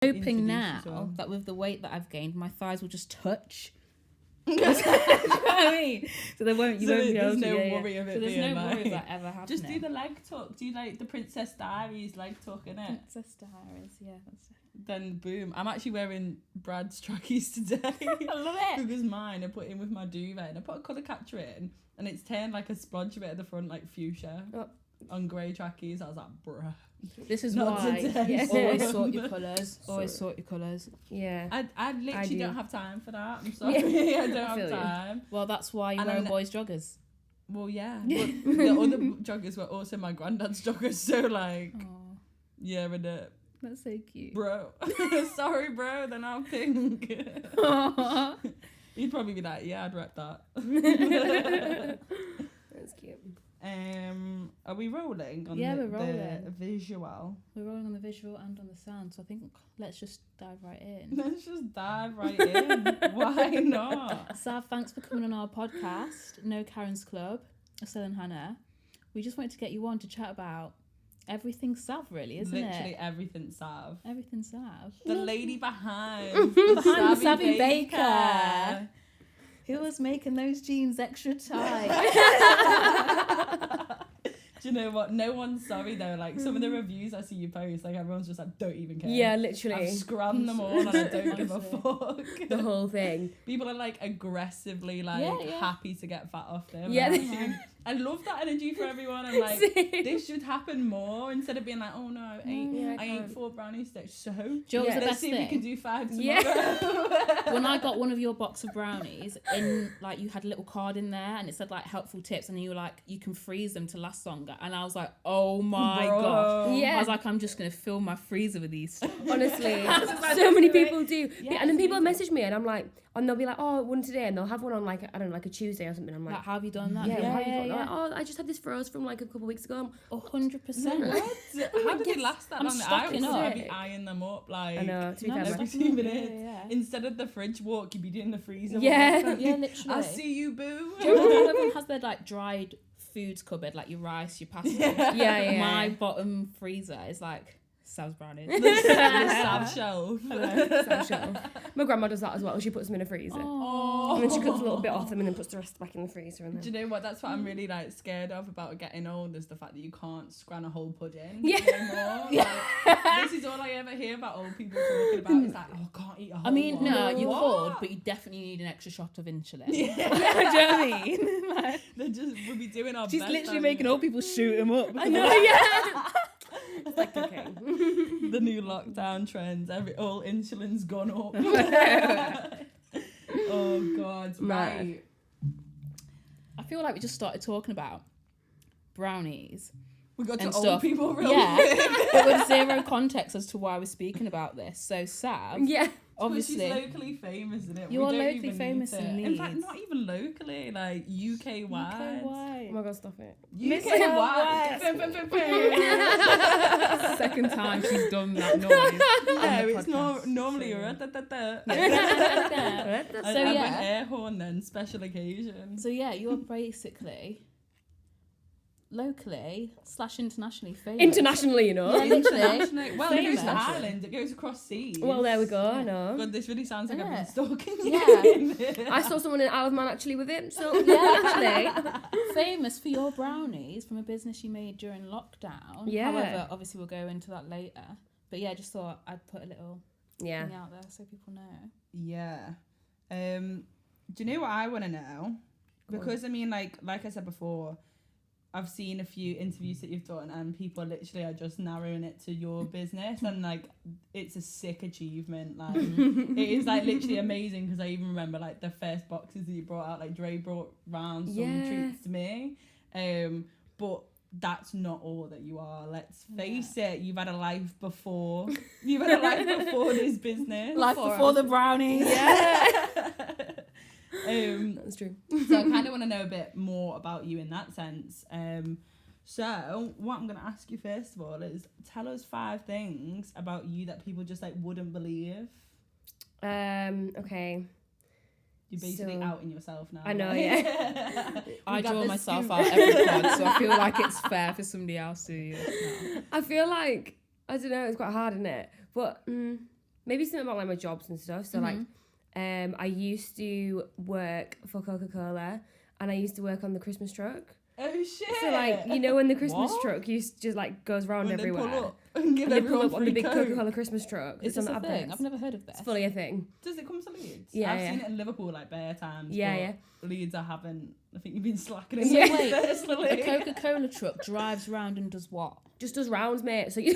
hoping now that with the weight that I've gained, my thighs will just touch. You know what I mean? So you won't be able to. There's no worry of it. So there's being no like, worry of that ever happening. Just do the leg tuck. Do like the Princess Diaries leg tuck, innit? Princess Diaries, yeah. That's it. Then boom. I'm actually wearing Brad's trackies today. I love it. Because mine I put in with my duvet and I put a colour catcher in and it's turned like a splodge bit at the front, like fuchsia. On grey trackies. I was like, bruh. This is Not why today. always sort your colours. Always sort your colours. Yeah. I literally don't have time for that. I'm sorry. I don't have time. Well, that's why you're wearing boys' joggers. Well, yeah. But the other joggers were also my granddad's joggers. So, like, yeah, and that's so cute. Bro. Sorry, bro. They're now pink. He'd probably be like, yeah, I'd rep that. That's cute. Are we rolling on we're the rolling. visual? We're rolling on the visual and on the sound, so I think let's just dive right in. Let's just dive right in. Why not? Sav, thanks for coming on our podcast, No Karen's Club, Estelle and Hannah. We just wanted to get you on to chat about everything Sav, really, isn't Literally it? everything Sav. Everything Sav. The lady behind the Savvy Baker. Who was making those jeans extra tight? Do you know what? No one's sorry though. Like some of the reviews I see you post, like everyone's just like, don't even care. Yeah, literally. I've scrammed them all and I don't give a fuck. The whole thing. People are like aggressively like happy to get fat off them. Yeah. I love that energy for everyone. I'm like, this should happen more instead of being like, oh no, I ate 4 brownie sticks. So let's see if we can do 5 tomorrow. Yeah. When I got one of your box of brownies, in like you had a little card in there and it said like helpful tips, and you were like, you can freeze them to last longer. And I was like, oh my god. Yeah. I was like, I'm just gonna fill my freezer with these. Honestly, so many people do. Yeah, and then people message me and I'm like, and they'll be like, oh, one today, and they'll have one on like, I don't know, like a Tuesday or something. I'm like, how have you done that? Yeah. Like, oh, I just had this froze from like a couple of weeks ago. 100%. How did they last that long? stocking up. I'd be eyeing them up like I know, to be fair, every 2 minutes. Instead of the fridge walk, you'd be doing the freezer walk. Yeah, literally. I see you, boo. Do you remember how everyone has their like dried foods cupboard, like your rice, your pasta? Yeah. My bottom freezer is like Sav's brownies. The Sav shelf. My grandma does that as well. She puts them in a freezer. And then she cuts a little bit off them and then puts the rest back in the freezer. And then... Do you know what? That's what I'm really like scared of about getting old, is the fact that you can't scran a whole pudding anymore. Like, this is all I ever hear about old people talking about. Is like, oh, I can't eat a whole I mean, one. no, you could, but you definitely need an extra shot of insulin. Yeah. Do you know what I mean? Like, we'll be doing our she's best. She's literally making old people shoot them up. I know, yeah. It's like, okay. The new lockdown trends. All insulin's gone up. Oh God, right. I feel like we just started talking about brownies. We got to and old stuff. people real quick. But with zero context as to why we're speaking about this. So Sav, obviously she's locally famous, isn't it? You are locally famous in Leeds. In fact, not even locally, like UK wide. Oh my god, stop it. UK wide. Second time she's done that noise. No, it's normally a an air horn then, special occasion. So yeah, you're basically locally / internationally famous. Internationally, you know. Yeah, literally. Well, it goes to Ireland. It goes across seas. Well, there we go. I know. God, this really sounds like I've been stalking you. Yeah. I saw someone in Isle of Man actually with it. So yeah, actually famous for your brownies from a business you made during lockdown. Yeah. However, obviously we'll go into that later. But yeah, just thought I'd put a little thing out there so people know. Yeah. Do you know what I want to know? Because I mean, like I said before, I've seen a few interviews that you've done and people literally are just narrowing it to your business, and like it's a sick achievement. Like it is like literally amazing, because I even remember like the first boxes that you brought out, like Dre brought round some treats to me. But that's not all that you are. Let's face it, you've had a life before. You've had a life before this business. Life before the brownies. Yeah. That's true. So I kind of want to know a bit more about you in that sense. So what I'm going to ask you first of all is, tell us 5 things about you that people just like wouldn't believe. Okay. You're basically outing yourself now. I know, yeah. I draw myself out every pod, so I feel like it's fair for somebody else to do it now. I feel like, I don't know, it's quite hard, isn't it? But maybe something about like my jobs and stuff. So like, I used to work for Coca-Cola, and I used to work on the Christmas truck. Oh shit! So like, you know, when the Christmas truck used just like goes round when everywhere. They pull up and give And they everyone pull up on the free big Coke. Coca-Cola Christmas truck. Is It's this on the a thing? adverts. I've never heard of this. It's fully a thing. Does it come to Leeds? Yeah, I've yeah. seen it in Liverpool like bare times. Yeah, but Leeds I haven't. I think you've been slacking So in wait, personally. a Coca-Cola truck drives round and does what? Just does rounds, mate. So you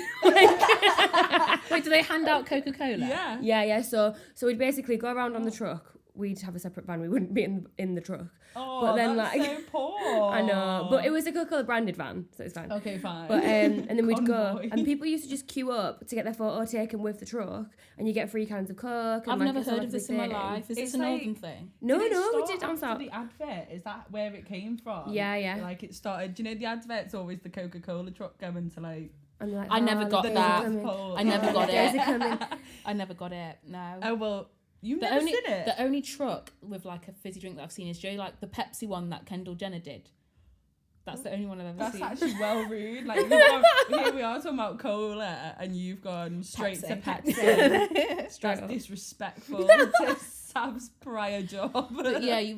Wait, do they hand out Coca-Cola? Yeah. yeah. So we'd basically go around on the truck. We'd have a separate van. We wouldn't be in the truck. Oh, But then, that's like- so poor. I know, but it was a Coca-Cola branded van, so it's fine. Okay, fine. But and then we'd go, Convoy. and people used to just queue up to get their photo taken with the truck, and you get free cans of Coke. And I've like, never it's all heard like of a this big in my thing. life. Is It's this a northern like- thing? No, Did it we start did down after south. the advert? Is that where it came from? Yeah. Like it started. Do you know the advert's always the Coca-Cola truck going to like? And they're like, I never "Oh, got the days that. are coming." Pole. I never got Days it. are coming. I never got it. No. Oh well, you've The never only seen it. the only truck with like a fizzy drink that I've seen is like the Pepsi one that Kendall Jenner did. That's the only one I've ever That's seen. actually well rude. Like here we are talking about cola, and you've gone straight to Pepsi. Pepsi. That's up. disrespectful to Sav's prior job. But yeah, you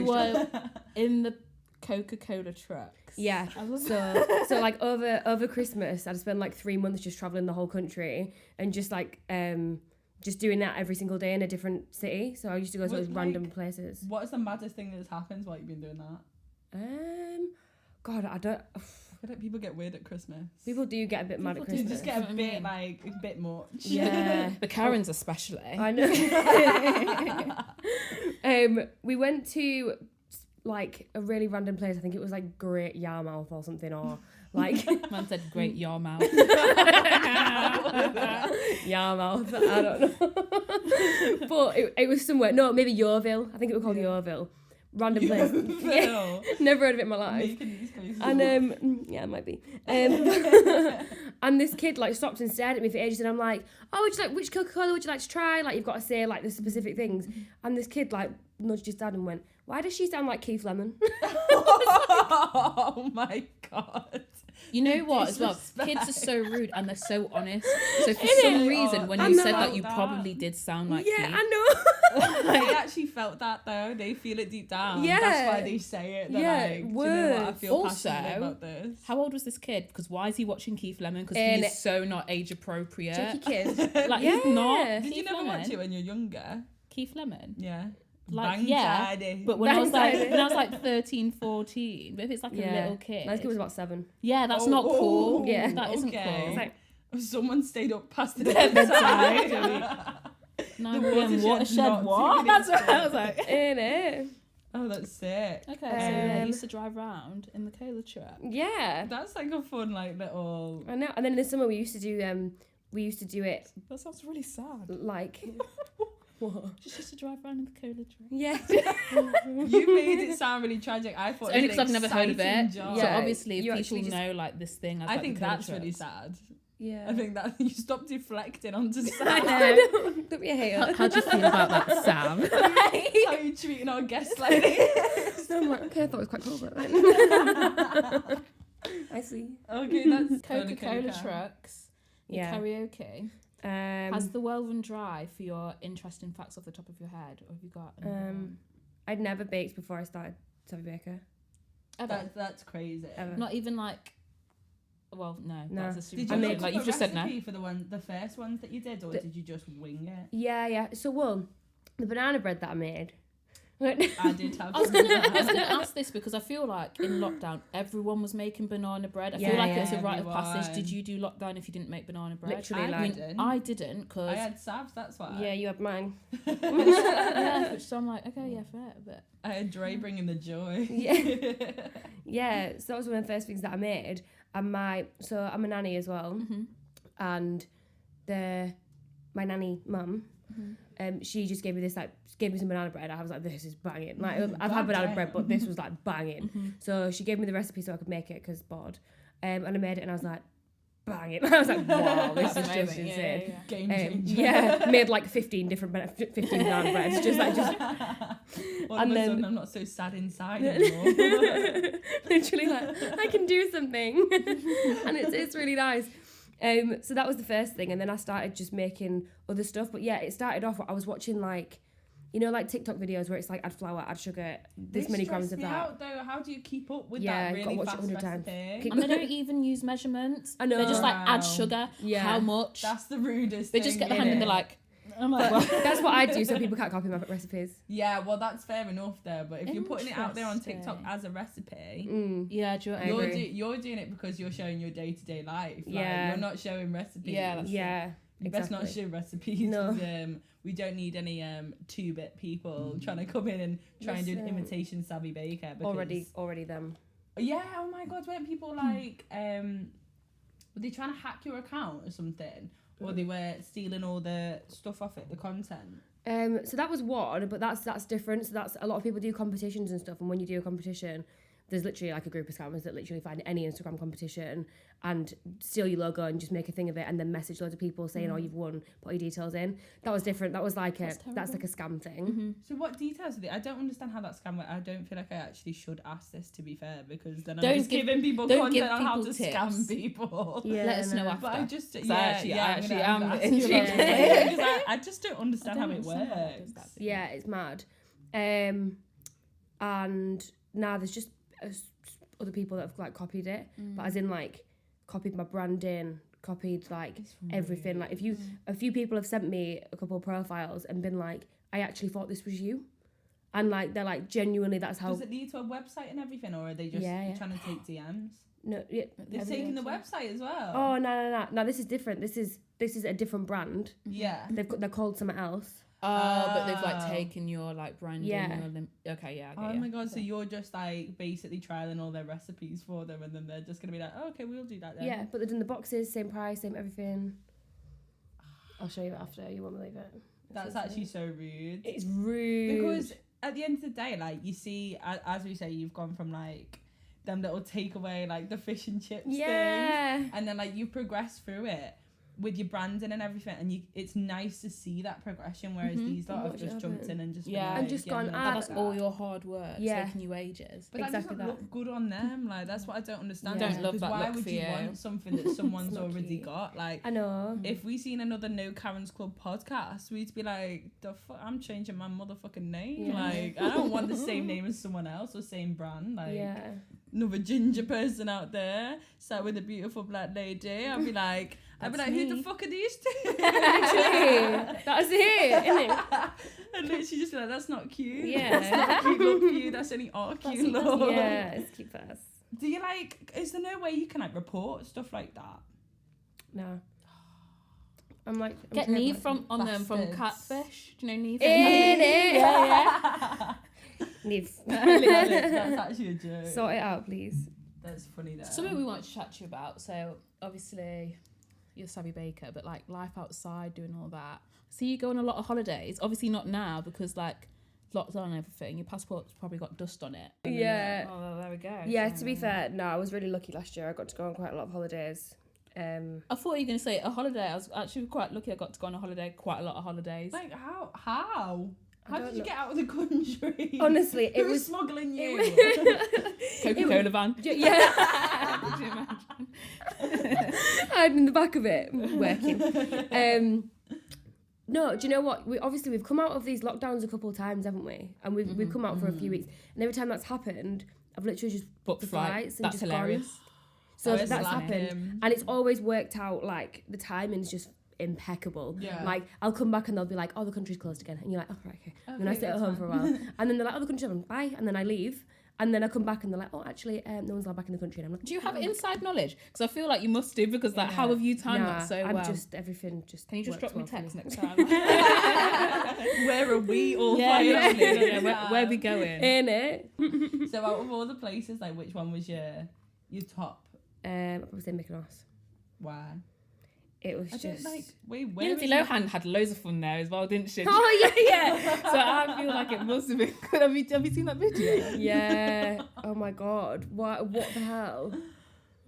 were in the Coca-Cola trucks. Yeah. So like over Christmas, I'd spend like 3 months just traveling the whole country and just like just doing that every single day in a different city. So I used to go to What, those random like, places. What is the maddest thing that's happened while you've been doing that? God, I don't. I feel like people get weird at Christmas. People do get a bit mad at People do You Christmas. just get a That's what I bit mean. like a bit much. Yeah. The Karens especially. I know. We went to like a really random place. I think it was like Great Yarmouth or something, or like Man said great Yarmouth. Yarmouth. I don't know. But it was somewhere. No, maybe Yeovil. I think it was called Yeovil. Random place. Yeah. Never heard of it in my life. Making these faces And yeah, it might be. And this kid like stopped and stared at me for ages, and I'm like, "Oh, would you like which Coca-Cola would you like to try? Like you've got to say like the specific things." And this kid like nudged his dad and went, "Why does she sound like Keith Lemon?" Oh my god. You know what as well? Disrespect. Kids are so rude and they're so honest. So for Innit? some reason, when I you know said that, you that. probably did sound like Yeah, Keith. I know. They actually felt that though. They feel it deep down. Yeah. That's why they say it. They're Yeah, like, do you know what? I words. feel passionately Also, about this. How old was this kid? Because why is he watching Keith Lemon? Because And- he's so not age appropriate. Cheeky kid. Like Yeah. he's not. Did Keith you never Lemon. watch it when you're younger? Keith Lemon. Yeah. Like, Bang yeah, Daddy. But when I was like Bang-sided. when I was like 13, 14, but if it's like a little kid, My kid was about 7. yeah, that's Oh, not cool. oh, Yeah. That isn't okay. cool. It's like, Someone stayed up past the Bedtime. bedtime. 9 the p.m. watershed watershed not what? to That's be what I was like. innit? Oh, that's sick. Okay, so yeah, you Um, used to drive around in the cola truck. Yeah. That's like a fun, like little. I know. And then in the summer we used to do it That sounds really sad. like what? Just used to drive around in the cola truck. Yeah. You made it sound really tragic. I thought It's only it was because I've never heard of exciting it. job. So Yeah, obviously, if you people actually just- know like this thing, as, I like, think the cola that's really trucks. sad. Yeah. I think that you stop deflecting onto I sad. know. Don't be a How, hater. how do you feel about that, Sam? How are you treating our guests like this? I'm like, okay, I thought it was quite cool, but then. I see. Okay, that's Coca-Cola trucks. Your Yeah. karaoke. Has the well run dry for your interesting facts off the top of your head, or have you got? another one? I'd never baked before I started Savvy Baker. Ever? That's crazy. Ever. Not even like. Well, no. No. That's a stupid Did you I question. made- look Like up you've a just said no. recipe for the first ones that you did, or did you just wing it? Yeah. So, well, the banana bread that I made. I did have. I was some of gonna that. ask this because I feel like in lockdown everyone was making banana bread. I feel Yeah, like yeah, it's a rite of passage. everyone. Did you do lockdown if you didn't make banana bread? Literally, I like. didn't. I didn't I because had Savs, that's why. Yeah, you had mine. yeah, which so I'm like okay, yeah, fair, but I had Dre bringing the joy. Yeah. Yeah, so that was one of the first things that I made. And so I'm a nanny as well. And my nanny mum, she just gave me some banana bread. I was like, this is banging. Like I've had banana bread, but this was like banging. So she gave me the recipe so I could make it because bored. And I made it and I was like, banging. I was like, wow, this is just amazing. insane. Game changer. Yeah, made like 15 banana breads. Just All and of a then- sudden, I'm not so sad inside anymore. literally like I can do something, and it's really nice. So that was the first thing, and then I started just making other stuff. But yeah, it started off. I was watching like, you know, like TikTok videos where it's like add flour, add sugar, this many grams of that. Out, though. How do you keep up with Yeah, that really gotta watch fast it 100 recipe? And they don't even use measurements. I know. They're just like, add Wow. sugar, Yeah. how much. That's the rudest They thing. just get the hand and innit? they're like, I'm like, well. That's what I do, so people can't copy my recipes. Yeah, well, that's fair enough there. But if you're putting it out there on TikTok Interesting. as a recipe, Yeah, do you know what I I mean? agree. you're doing it because you're showing your day-to-day life. Like, Yeah. you're not showing recipes. Yeah, that's Yeah, You best not exactly. show recipes. No. 'Cause, we don't need any 2-bit people trying to come in and try and do an Listen. imitation savvy baker. Because, Already them. Yeah, oh my god, weren't people like were they trying to hack your account or something? Or they were stealing all the stuff off it, the content? So that was one, but that's different. So that's a lot of people do competitions and stuff, and when you do a competition, there's literally like a group of scammers that literally find any Instagram competition and steal your logo and just make a thing of it and then message loads of people saying, "Oh, you've won, put your details in." That was different. That was like that's like a scam thing. So what details are they? I don't understand how that scam works. I don't feel like I actually should ask this, to be fair, because then I'm Don't just give- giving people don't give content on how to people scam tips. people. Yeah, Let us know no. after. But I just, I yeah, actually- yeah, I I'm actually gonna am ask you intrigued. about it, because I just don't understand I how don't it understand how that does works. that. Yeah, it's mad. And now there's just other people that have like copied it, but as in like copied my branding, copied like everything. Like if you, a few people have sent me a couple of profiles and been like, I actually thought this was you, and like they're like genuinely that's how. Does it lead to a website and everything, or are they just Yeah. trying to take DMs? No, yeah, They've taken the website as well. Oh no! This is different. This is a different brand. Yeah. They're called something else. Oh, but they've Oh. like taken your like branding. Yeah. Your okay, yeah. I Oh get ya. my god, so you're just like basically trialing all their recipes for them, and then they're just gonna be like, oh, okay, we'll do that then. Yeah, but they're doing the boxes, same price, same everything. I'll show you it after. You won't believe it. That's actually so rude. It's rude. Because at the end of the day, like, you see, as we say, you've gone from like them little takeaway, like the fish and chips thing, yeah. and then like you progress through it with your branding and everything, and it's nice to see that progression, whereas these lot have Watch just it jumped happen. in and just Yeah. been, And just like, gone, getting ah, like That's that. all your hard work. Yeah. Taking you ages. But that Exactly doesn't that. look good on them. Like, that's what I don't understand. Yeah. Don't love Because that why look would for you you. want something that someone's not already cute. got? Like, I know. if we seen another No Karen's Club podcast, we'd be like, the fuck, I'm changing my motherfucking name. Yeah. Like, I don't want the same name as someone else or same brand. Like, Yeah. another ginger person out there sat with a beautiful black lady. I'd be like, who me. the fuck are these two? Literally. That's it, isn't it? And literally just be like, that's not cute. Yeah. That's not a cute look for you. That's only our cute look. Yeah, it's cute for us. Do you like, is there no way you can like report stuff like that? No. I'm like, I'm Get terrible Neve at from Bastards. Catfish. Do you know Neve? In it. Yeah, Neve. That's actually a joke. Sort it out, please. That's funny though. Something we want to chat to you about. So obviously, you're a savvy baker, but like life outside, doing all that. So you go on a lot of holidays. Obviously not now because like lockdown and everything. Your passport's probably got dust on it. And then you're Yeah. like, oh, there we go. Yeah, to be fair, no, I was really lucky last year. I got to go on quite a lot of holidays. I thought you were going to say a holiday. I was actually quite lucky. I got to go on a holiday, quite a lot of holidays. Like, how? How don't did you know. get out of the country? Honestly, Who it was was smuggling you? Coca-Cola van. yeah. Could you imagine? I'm in the back of it working. No, do you know what? We've come out of these lockdowns a couple of times, haven't we? And we've come out for a few weeks, and every time that's happened, I've literally just Booked the flight. flights and That's just hilarious. gone. So That is that's like happened, him. and it's always worked out. Like the timing's just impeccable. Yeah. Like I'll come back and they'll be like, "Oh, the country's closed again," and you're like, "Oh, right, okay." And then I Okay, stay at that's home for a while, and then they're like, "Oh, the country's open, bye," and then I leave, and then I come back and they're like, "Oh, actually, no one's allowed back in the country." And I'm like, Do you have "Oh, inside knowledge? Because I feel like you must do because like how have you timed Nah, that so I'm well? just everything just. Can you just works drop me well for text me. next time? Where are we all yeah, fighting? literally, yeah, where we going? In it. So out of all the places, like, which one was your top? I'd probably say Mykonos. Why? It was I just don't like. Wait, where Lindsay is Lohan had loads of fun there as well, didn't she? Oh yeah, So I feel like it must have been good. Have you seen that video? yeah. Oh my god. What the hell?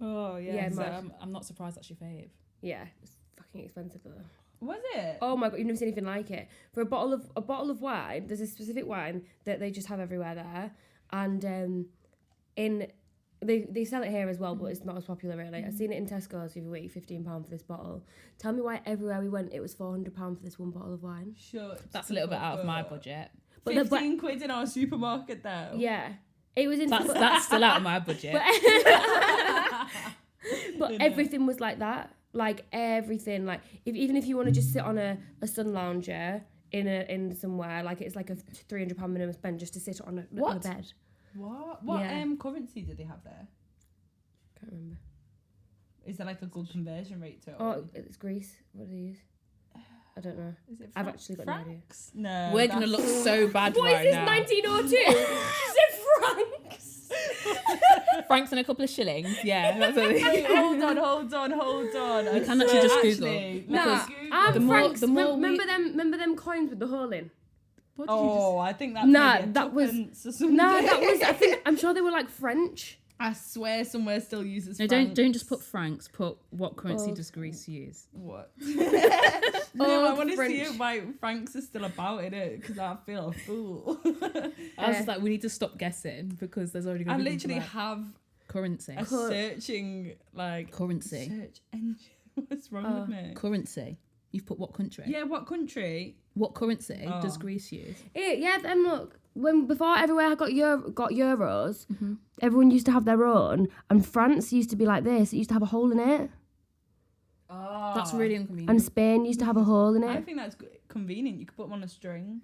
Oh yeah. Yeah, so mad. I'm not surprised that's your fave. Yeah, it's fucking expensive though. Was it? Oh my god, you've never seen anything like it. For a bottle of wine, there's a specific wine that they just have everywhere there, and in They sell it here as well, but it's not as popular really. I seen it in Tesco's the other week, £15 for this bottle. Tell me why everywhere we went, it was £400 for this one bottle of wine. Sure. That's a little bit out of my budget. But 15 quid in our supermarket though. Yeah, it was in. That's still out of my budget. But everything was like that. Like everything. Like even if you want to just sit on a sun lounger in somewhere, like it's like a £300 minimum spend just to sit on a bed. What currency did they have there? Can't remember. Is there like a good conversion rate to it? Oh, it's Greece. What do they use? I don't know. Is it I've actually got francs? no idea. No. We're gonna look so bad What right is this, now. 1902? She said francs. Francs and a couple of shillings. Yeah, that's what Wait, hold on. We can actually just Google. No, The I'm more- francs. the more we- remember them coins with the hole in? What did you just Oh, I think that's Nah, maybe a that was- tuppence or something. No, that was. I'm sure they were like French. I swear somewhere still uses No, francs. don't just put francs. Put what currency Old does Greece use? What? No, I Old want to see French. it why francs are still about it because I feel a fool. I was just like, we need to stop guessing because there's already I going to be literally have currency. a searching like Currency. search engine. What's wrong with me? Currency. You've put what country? Yeah, what country? What currency Oh. does Greece use? Yeah, then look. Before everywhere got euros, everyone used to have their own, and France used to be like this. It used to have a hole in it, Oh, That's really inconvenient. and Spain used to have a hole in I it. think that's convenient. You could put them on a string.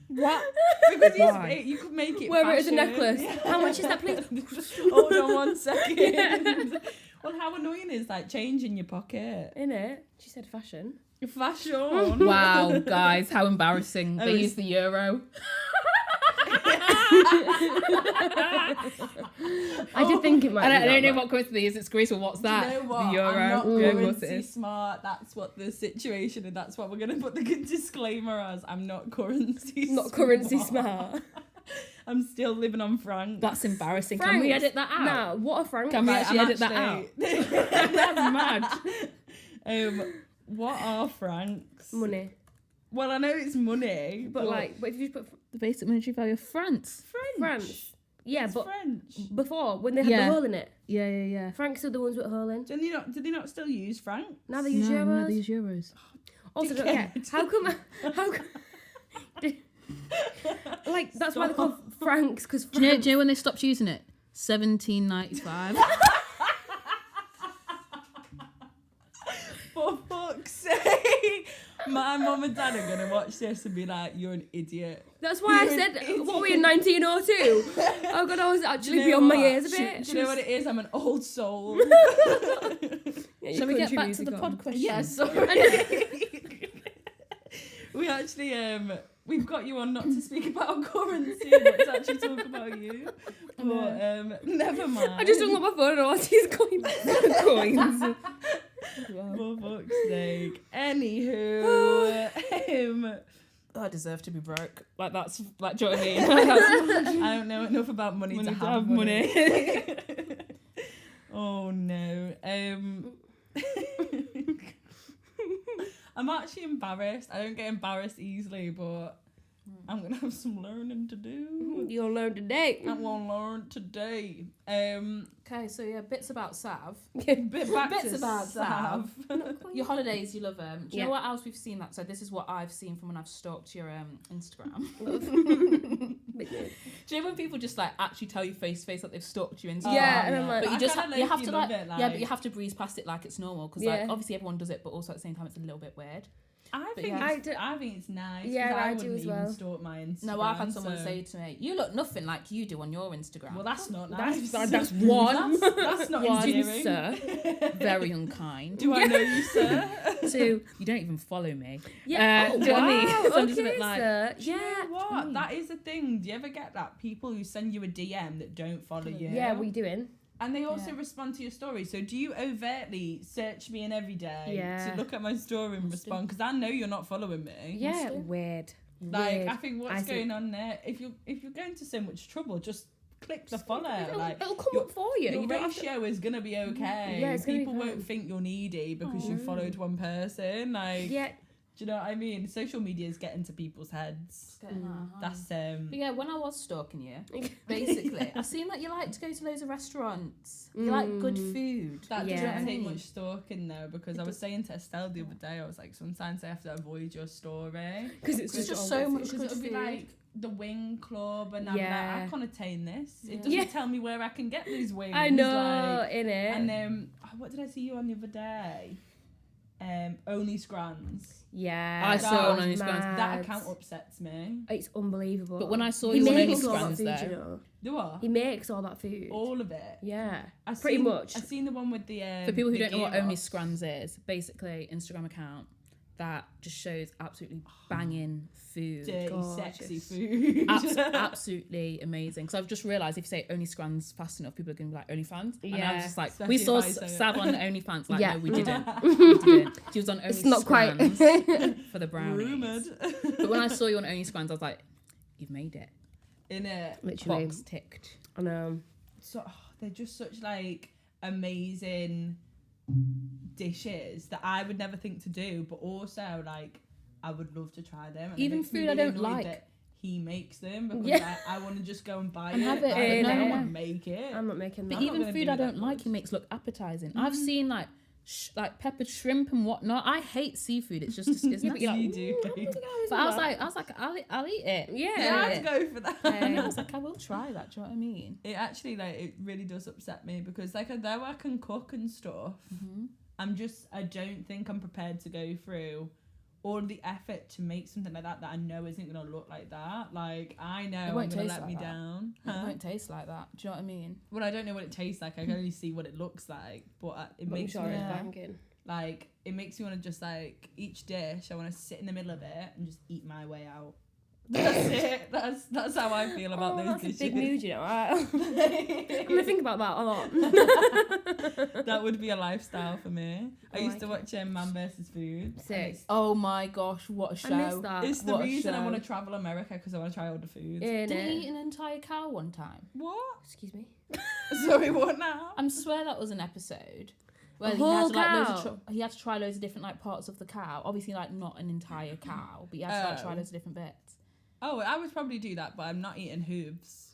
What? Because Why? you could make it. Wear it as a fashion. necklace. How much is that, please? Hold on 1 second. Well, how annoying is like change in your pocket? In it, she said fashion. Fashion. Wow, guys, how embarrassing. They it's- use the euro. I did think it might. I be don't know that, what currency they use. It's Greece, or what's Do that? you know what? The euro. I'm not Yeah, of course it currency is. smart. That's what the situation, and that's what we're gonna put the disclaimer as. I'm not currency. Not currency smart. I'm still living on francs. That's embarrassing. Can we Francs. edit that out? Nah, what a franc. Can we Right, actually I'm edit that out? actually- That's mad. What are francs? Money, Well, I know it's money, but if you put The basic monetary value of France. French. France, yeah, It's but French. before when they had Yeah. the hole in it, Yeah. francs are the ones with a hole in. Do they not still use francs? Now they use euros. No, they use euros. Also, don't get how come like that's why they're called francs because Do you know when they stopped using it? 1795. For fuck's sake! My mum and dad are gonna watch this and be like, "You're an idiot." that's why I You're said an what were we in 1902? Oh god, I was actually Do you know beyond my what? years a bit. Do you know what it is? I'm an old soul. Yeah, Shall we get country back to music the on. pod question? Yeah, sorry. We actually we've got you on not to speak about currency, but to actually talk about you. But never mind. I just hung up my phone and all I see is coins. Coins. For fuck's sake. Anywho, I deserve to be broke. Like that's like, do you know what I mean? Like, that's I don't know enough about money, money to have money. money. Oh no. I'm actually embarrassed. I don't get embarrassed easily, but I'm gonna have some learning to do. You'll learn today. I will learn today. Okay, so yeah, bits about Sav. Bits about Sav. Your holidays, you love them. Do you know what else we've seen that? So this is what I've seen from when I've stalked your Instagram. Do you know when people just like actually tell you face to face that they've stalked you Instagram? Yeah, and I'm like, But you I just kinda you low-key have to love like, it, yeah, but you have to breeze past it like it's normal because like Yeah. obviously everyone does it, but also at the same time it's a little bit weird. I But think yeah. I think it's nice. Yeah, 'cause I do wouldn't as even well. stalk my Instagram. No, I've had someone so- say to me, "You look nothing like you do on your Instagram." Well, that's not nice. That's one. That's not One, endearing. sir, very unkind. Do I know you, sir? Two, you don't even follow me. Yeah. Do you know what I mean? wow, So I'm just a okay, bit like, sir. Do you know Yeah. what? That is a thing. Do you ever get that? People who send you a DM that don't follow you. Yeah, what are you doing? And they also Yeah. respond to your story. So do you overtly search me in every day Yeah. to look at my story and respond? Because I know you're not following me. Yeah, do. weird. Like, Weird. I think what's I see. going on there, if you're going to so much trouble, just click the follow. Like, it'll come your- up for you. your You don't have to- ratio is gonna be okay. Yeah, it's gonna be People won't fine. think you're needy because you Oh. followed one person. Like, Yeah. Do you know what I mean? Social media is getting to people's heads. That's But yeah, when I was stalking you, basically, I seen that you like to go to loads of restaurants. You like good food. That Yeah. doesn't take much stalking though, because I was saying to Estelle the other day, I was like, sometimes I have to avoid your story Because it's There's just just all so good much food. because good it'll be food. like the wing club, and I'm Yeah. like, I can't attain this. It Yeah. doesn't Yeah. tell me where I can get these wings. I know, like, innit? and what did I see you on the other day? Only Scrans. Yeah. I saw on Only Scrans. Scrans. That account upsets me. It's unbelievable. But when I saw he you on Only makes all that Scrans, food, though, you know. The what? He makes all that food. All of it. Yeah. I Pretty seen- much. I seen the one with the for people who the don't know what Only gyros. Scrans is, basically Instagram account that just shows absolutely banging food. Dirty, Gorgeous. sexy food. Absolutely amazing. Because I've just realised if you say OnlyScrans fast enough, people are going to be like OnlyFans. And I Yeah. was just like, Especially we saw if I say it. Sav on OnlyFans. Like, Yeah. no, we didn't. We didn't. She was on It's not quite. OnlyScrans for the brownies. Rumoured. But when I saw you on OnlyScrans, I was like, you've made it. In it. Literally. Box ticked. I know. So they're just such like amazing dishes that I would never think to do, but also like I would love to try them. And it Even makes me food I really don't annoyed like. that he makes them because Yeah. I want to just go and buy And it. have it. I No, don't no. want to make it. I'm not making But that. not even gonna food do I that don't like, much. he makes look appetizing. I've seen like peppered shrimp and whatnot. I hate seafood. It's just it's Yeah, but nasty. you're You like, do. But I was like, I'll eat it. Yeah. Yeah, I'd go for that. And I was like, I will try that. Do you know what I mean? It actually like it really does upset me because like although I can cook and stuff, Mm-hmm. I don't think I'm prepared to go through all of the effort to make something like that I know isn't gonna look like that. Like I know I'm won't gonna taste let like me that. down. It Huh? won't taste like that. Do you know what I mean? Well, I don't know what it tastes like. I can only see what it looks like, but it But I'm makes sure me it's Yeah. banging. like it makes me want to just like each dish. I want to sit in the middle of it and just eat my way out. That's it. That's how I feel about those That's dishes. a big mood, you know. I'm gonna think about that a lot. That would be a lifestyle for me. I I used to like watch Man vs Food. and Sick. Oh my gosh, what a show! I missed that. It's the What a reason I show. want to travel America because I want to try all the foods. Did he Innit? eat an entire cow one time? What? Excuse me. Sorry, what now? I swear that was an episode where A he had whole to like cow? he had to try loads of different like parts of the cow. Obviously, like not an entire cow, but he had to like try Oh. loads of different bits. Oh, I would probably do that, but I'm not eating hooves.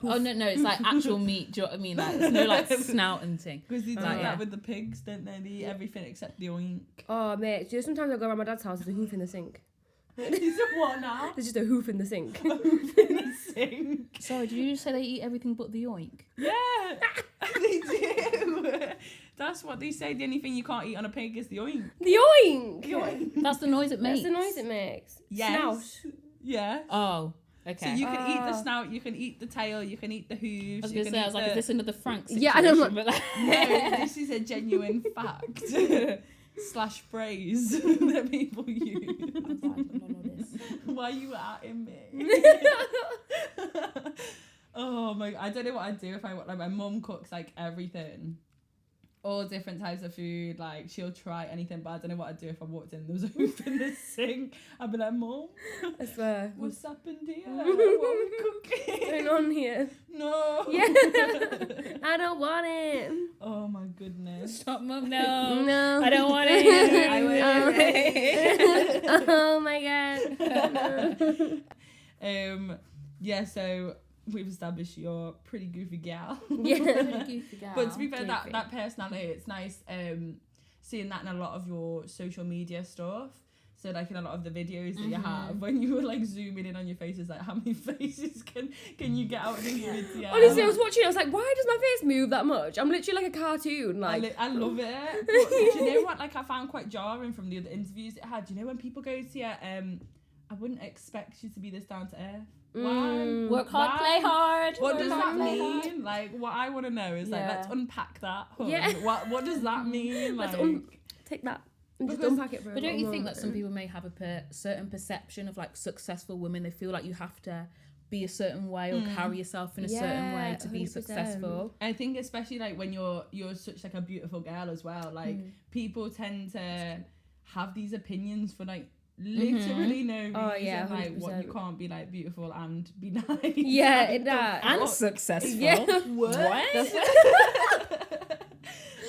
Oh no, it's like actual meat. Do you know what I mean? Like there's no like snout and thing. Because they do Like, that yeah. with the pigs, don't they? They eat everything except the oink. Oh mate, do you know sometimes I go around my dad's house, there's a hoof in the sink. Is it what now? There's just a hoof in the sink. In the sink. Sorry, did you just say they eat everything but the oink? Yeah, they do. That's what they say. The only thing you can't eat on a pig is the oink. The oink! That's the noise it makes. That's the noise it makes. Yes. Snout. Yeah. Oh, okay. So you can eat the Ah. snout, you can eat the tail, you can eat the hooves. I was you gonna can say, I eat was like, the... is this another Frank situation? Yeah, I know, But like, No, this is a genuine fact slash phrase that people use. I was like, I don't know this. Why are you outing me? Oh my! I don't know what I'd do if I like my mum cooks like everything, all different types of food. Like she'll try anything, but I don't know what I'd do if I walked in and there was a hoof in the sink. I'd be like, Mum, I swear. what's happened here? What are we What's going cooking? on here? No. Yeah. I don't want it. Oh my goodness. Stop, Mum. No. No. I don't want it. I will. Oh my god. Yeah, so we've established you're a pretty goofy gal. Yeah. Goofy gal. But to be fair, Goofy. that personality, it's nice seeing that in a lot of your social media stuff. So like in a lot of the videos that you have, when you were like zooming in on your faces, like how many faces can you get out in this video? Honestly, I was watching. I was like, why does my face move that much? I'm literally like a cartoon. Like, I love it. But do you know what? Like I found quite jarring from the other interviews it had. Do you know when people go to you, I wouldn't expect you to be this down to earth. Why? Work hard, Why? play hard. What Work does hard, that play hard. mean? Like, what I want to know is like, Yeah. let's unpack that. Hun. Yeah. What does that mean? Let's Like, take that and just Because- unpack it for a But don't you little think that some moment. people may have a certain perception of like successful women? They feel like you have to be a certain way or carry yourself in a certain way Yeah, to be 100%. successful. I think especially like when you're such like a beautiful girl as well. Like people tend to have these opinions for like literally no reason. Oh, yeah, like what you 100%. can't be like beautiful and be nice. Yeah, Like, it does. And fuck? successful. Yeah. What?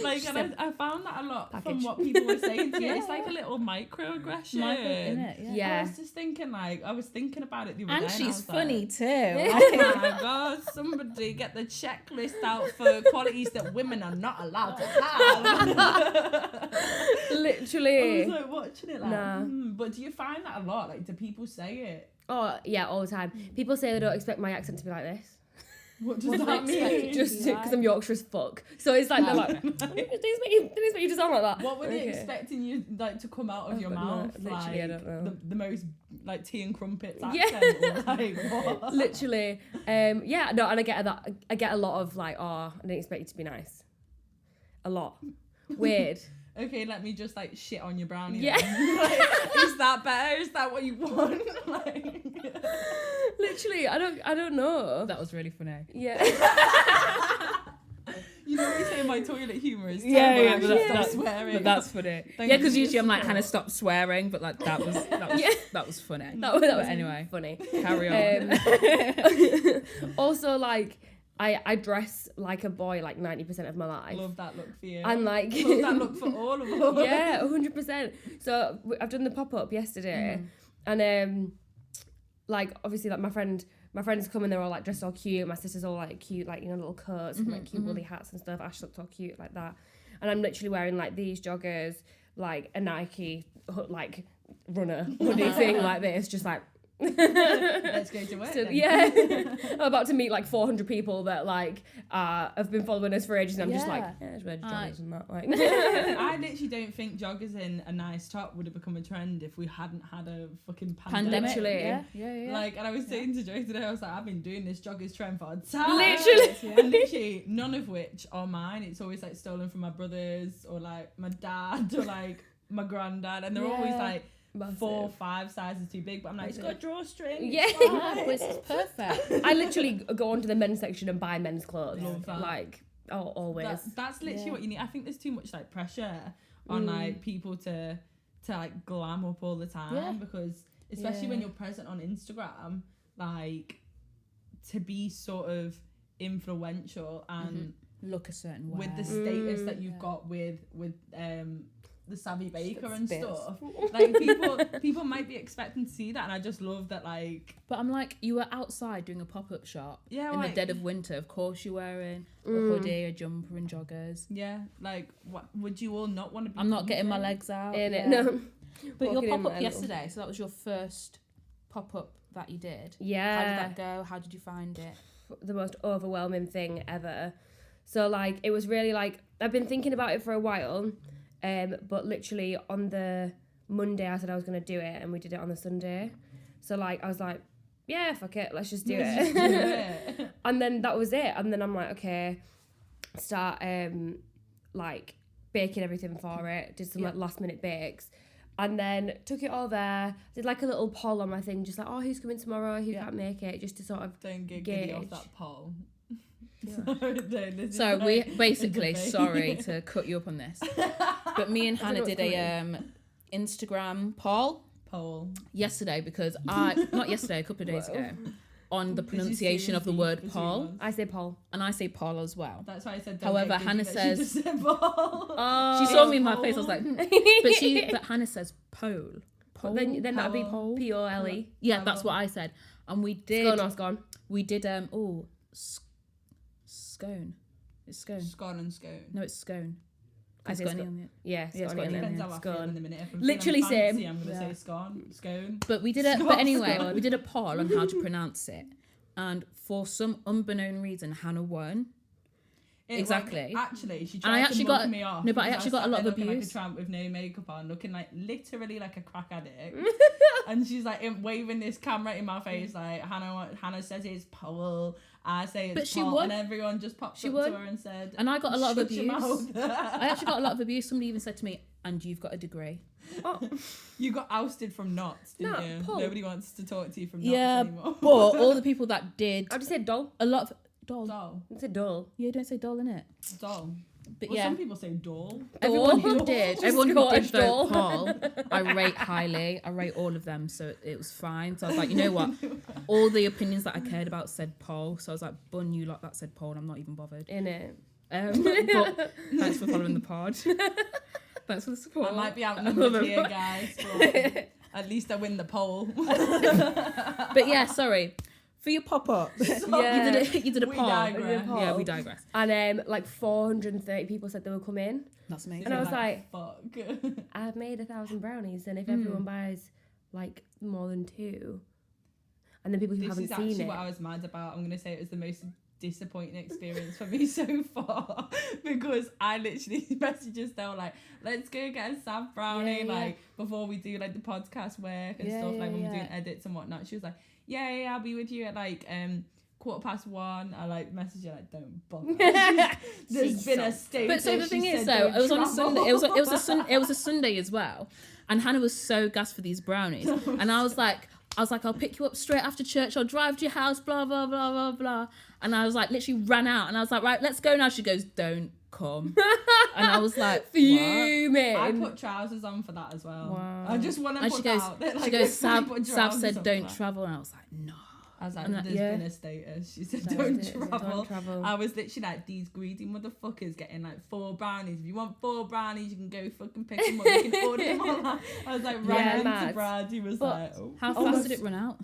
Like, and I found that a lot from what people were saying to you. It's like a little microaggression. Innit? Yeah. I was just thinking, like, I was thinking about it the other day. And she's I was funny like, too. oh my God, somebody get the checklist out for qualities that women are not allowed to have. Literally. I was like watching it like, Nah. But do you find that a lot? Like, do people say it? Oh, yeah, all the time. People say they don't expect my accent to be like this. What does What do that they expect mean? it Just be because like? I'm Yorkshire as fuck. So it's like, they're like, didn't expect you to sound like that. What were they Okay. expecting you like to come out of your but no, mouth? literally, I don't know. The most like tea and crumpets Yeah. accent. Or, like, what? Literally. Yeah, no, and I get that. I get a lot of like, oh, I didn't expect you to be nice. A lot. Weird. Okay, let me just like shit on your brownie. Yeah. Then. Like, is that better? Is that what you want? Like, Literally, I don't know. That was really funny. Yeah. you know what you say my toilet humour is Yeah, terrible, yeah, I but should that- stop that- swearing. But that's funny. Thank Yeah, because you. usually I'm like, Hannah, stop swearing, but like that was Yeah. that was funny. That was Anyway. funny. Carry on. Also, like, I dress like a boy like 90% of my life. Love that look for you. And like, Love that look for all of us. yeah, 100%. So I've done the pop-up yesterday, and like obviously like my friends come and they're all like dressed all cute. My sister's all like cute, like, you know, little coats and like cute woolly hats and stuff. Ash looked all cute like that, and I'm literally wearing like these joggers, like a Nike like runner hoodie thing like this, just like. Let's go to work. So, then. yeah, I'm about to meet like 400 people that like have been following us for ages, and I'm just like, Yeah. yeah, just wear joggers and that. Like, I literally don't think joggers in a nice top would have become a trend if we hadn't had a fucking pandemic. Literally. Yeah. Like, and I was saying to Joe today, I was like, I've been doing this joggers trend for a time. Literally. And literally, none of which are mine. It's always like stolen from my brothers or like my dad or like my granddad, and they're always Yeah. like massive. 4 or 5 sizes too big. But I'm like, it's got a drawstring. Yeah. it's Yeah, fine. but it's perfect. I literally go onto the men's section and buy men's clothes. Love that. Like, always. That's literally Yeah. what you need. I think there's too much like pressure on like people to like glam up all the time, Yeah. because especially when Yeah. you're present on Instagram, like to be sort of influential and Look a certain way. with the status that you've Yeah. got with the savvy baker and Bits. stuff, like people might be expecting to see that, and I just love that. Like, But I'm like, you were outside doing a pop-up shop yeah, in like, the dead of winter. Of course you're wearing a hoodie, a jumper and joggers. yeah, like what would you all not want to be? I'm not getting my comfy? legs out. In it. yeah. No. But your Walking in pop-up my yesterday, so that was your first pop-up that you did. Yeah. How did that go? How did you find it? The most overwhelming thing ever. So like it was really like I've been thinking about it for a while, but literally on the Monday I said I was gonna do it, and we did it on the Sunday. So like I was like, yeah, fuck it, let's just do Let's it. just do it. And then that was it. And then I'm like, okay, start like baking everything for it. Did some like last minute bakes. And then took it all there. Did like a little poll on my thing, just like, oh, who's coming tomorrow? Who can't make it? Just to sort of Don't get giddy off Gauge. that poll. So we basically, sorry to cut you up on this, but me and Hannah know did what's a Instagram poll poll. yesterday because not yesterday, a couple of days ago, on the Did you pronunciation of the seriously word for 2 Paul, months? I say Paul. and I say Paul as well. That's why I said. Don't However, get giddy, Hannah but says- she just said poll. Oh. She saw me in my face. I was like, but Hannah says Pole. But then that'd be Pole. P-O-L-E. Yeah, that's what I said, and we did. Scone or scone? We did scone. It's scone. Scone and scone. No, it's scone. I It's say got any scone. on it. Yeah, Yeah, it's scone got and an Depends then how I feel in scone. the minute. If I'm Literally feeling fancy, same. I'm gonna Yeah. say scone. But we did it. Scone, But anyway, scone. we did a poll on how to pronounce it, and for some unbeknown reason, Hannah won. Exactly. Actually, she And tried I actually to mug got- me off. no, but I because actually was got a sat lot there of looking like abuse. a tramp with no makeup on, looking like literally like a crack addict. And she's like waving this camera in my face, like Hannah says it's Paul. I say it's But she Paul, won. and everyone just popped She up won. to her and said. And I got a lot of "Shut your abuse. mouth." I actually got a lot of abuse. Somebody even said to me, "And you've got a degree." Oh, You got ousted from Knots, didn't No, you? Paul. Nobody wants to talk to you from Knots Yeah, anymore. but all the people that did I just said doll. a lot of doll. Doll. I said doll. Yeah, don't say doll in it. Doll. But Well, yeah, some people say doll. everyone who Doll. did, Just everyone who call did it vote doll. Paul, I rate highly. I rate all of them, so it was fine. So I was like, you know what? All the opinions that I cared about said Paul. So I was like, bun you lot that said Paul. I'm not even bothered. In it. But thanks for following the pod. Thanks for the support. I might be outnumbered here, guys. But at least I win the poll. But yeah, sorry. For your pop-up, you did a poll. Yeah, we digress. And like 430 people said they would come in. That's amazing. And I was like, fuck. I've made 1,000 brownies, and if everyone buys like more than 2, and then people who haven't seen it. This is actually what I was mad about. I'm going to say it was the most disappointing experience for me so far, because I literally messaged Estelle like, let's go get a Sav brownie before we do like the podcast work and stuff, like when we're doing edits and whatnot. She was like, yeah, I'll be with you at like 1:15. I like messaged her like, don't bother. There's been a state. But so the thing is though, it was on a Sunday. It was a Sunday as well, and Hannah was so gassed for these brownies, and I was like, I'll pick you up straight after church. I'll drive to your house. Blah blah blah blah blah. And I was like, literally ran out, and I was like, right, let's go now. She goes, don't come. And I was like, fuming. I put trousers on for that as well. Wow. I just want to put out that, like, she goes, Sav said don't like. travel, and I was like, no. I was like, there's been a status. She said, don't travel. I was literally like, these greedy motherfuckers getting like 4 brownies. If you want 4 brownies, you can go fucking pick them up. You can order them online. I was like, right into Brad. He was like, oh. How fast did it run out?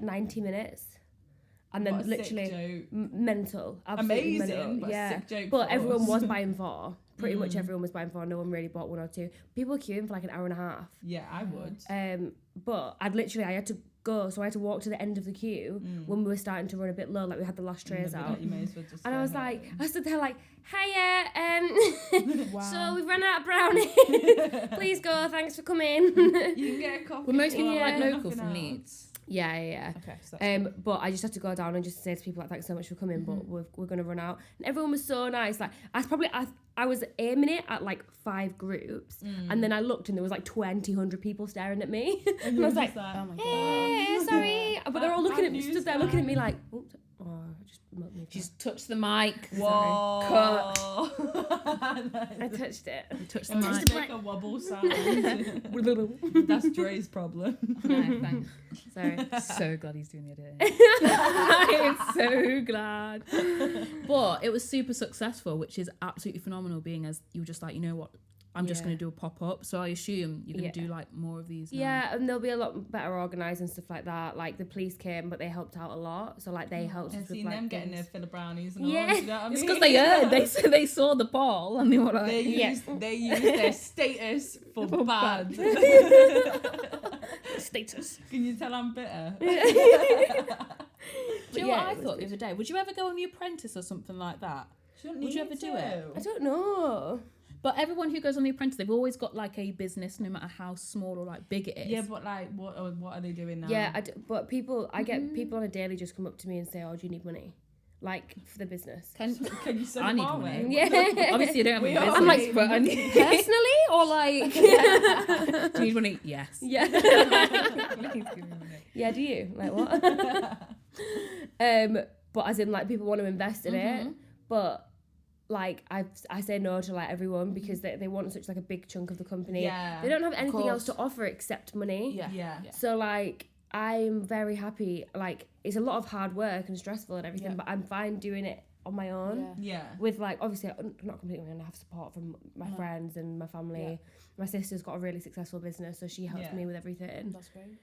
90 minutes. And then literally mental. Absolutely amazing. Mental. But yeah. sick joke. But everyone was buying 4. Pretty much everyone was buying 4. No one really bought 1 or 2. People were queuing for like an hour and a half. Yeah, I would. But I had to go, so I had to walk to the end of the queue when we were starting to run a bit low, like we had the last trays out. Like, you may as well just and I was like, I stood there like, hiya, Wow. so we've run out of brownies. Please go, thanks for coming. You can get a coffee. Were most people like local knocking from out. Leeds? Yeah. Okay, so that's But I just had to go down and just say to people like, thanks so much for coming, but we're gonna run out. And everyone was so nice. Like I was aiming it at like 5 groups, and then I looked and there was like 200 people staring at me, and I was like, oh my god. hey, sorry, but they're all looking at me, stood there looking at me like, oh, just milk me. She's touched the mic. Whoa. I touched it. You touched the It mic. must make a wobble sound. That's Dre's problem. No, thanks. Sorry. So glad he's doing the editing. I'm so glad. But it was super successful, which is absolutely phenomenal, being as you were just like, you know what, I'm just going to do a pop-up. So I assume you're going to do like more of these now. Yeah, and they'll be a lot better organised and stuff like that. Like the police came, but they helped out a lot. So like they helped us I've with seen like them getting things. their fill of brownies and all. Yeah. You know what I mean? It's because they heard. They saw the ball and they were like, They used their status for bad. Status. Can you tell I'm bitter? Do you know what I it was thought the other day? Would you ever go on The Apprentice or something like that? Would you ever do it? I don't know. But everyone who goes on The Apprentice, they've always got like a business, no matter how small or like big it is. Yeah, but like, what are they doing now? Yeah, but I get people on a daily just come up to me and say, "Oh, do you need money?" Like for the business. Can you send I them need our money. way? Yeah. Obviously, I don't have any We business. are. I'm like, but I need... personally or like. Do you need money? Yes. Yeah. Please give me money. Yeah. Do you like what? But as in like people want to invest in it, but like I say no to like everyone because they want such like a big chunk of the company. Yeah, They don't have anything course. else to offer except money. Yeah. So like I'm very happy. Like it's a lot of hard work and stressful and everything, but I'm fine doing it on my own. Yeah. With like obviously I'm not completely gonna have support from my friends and my family. Yeah. My sister's got a really successful business, so she helps me with everything. That's great.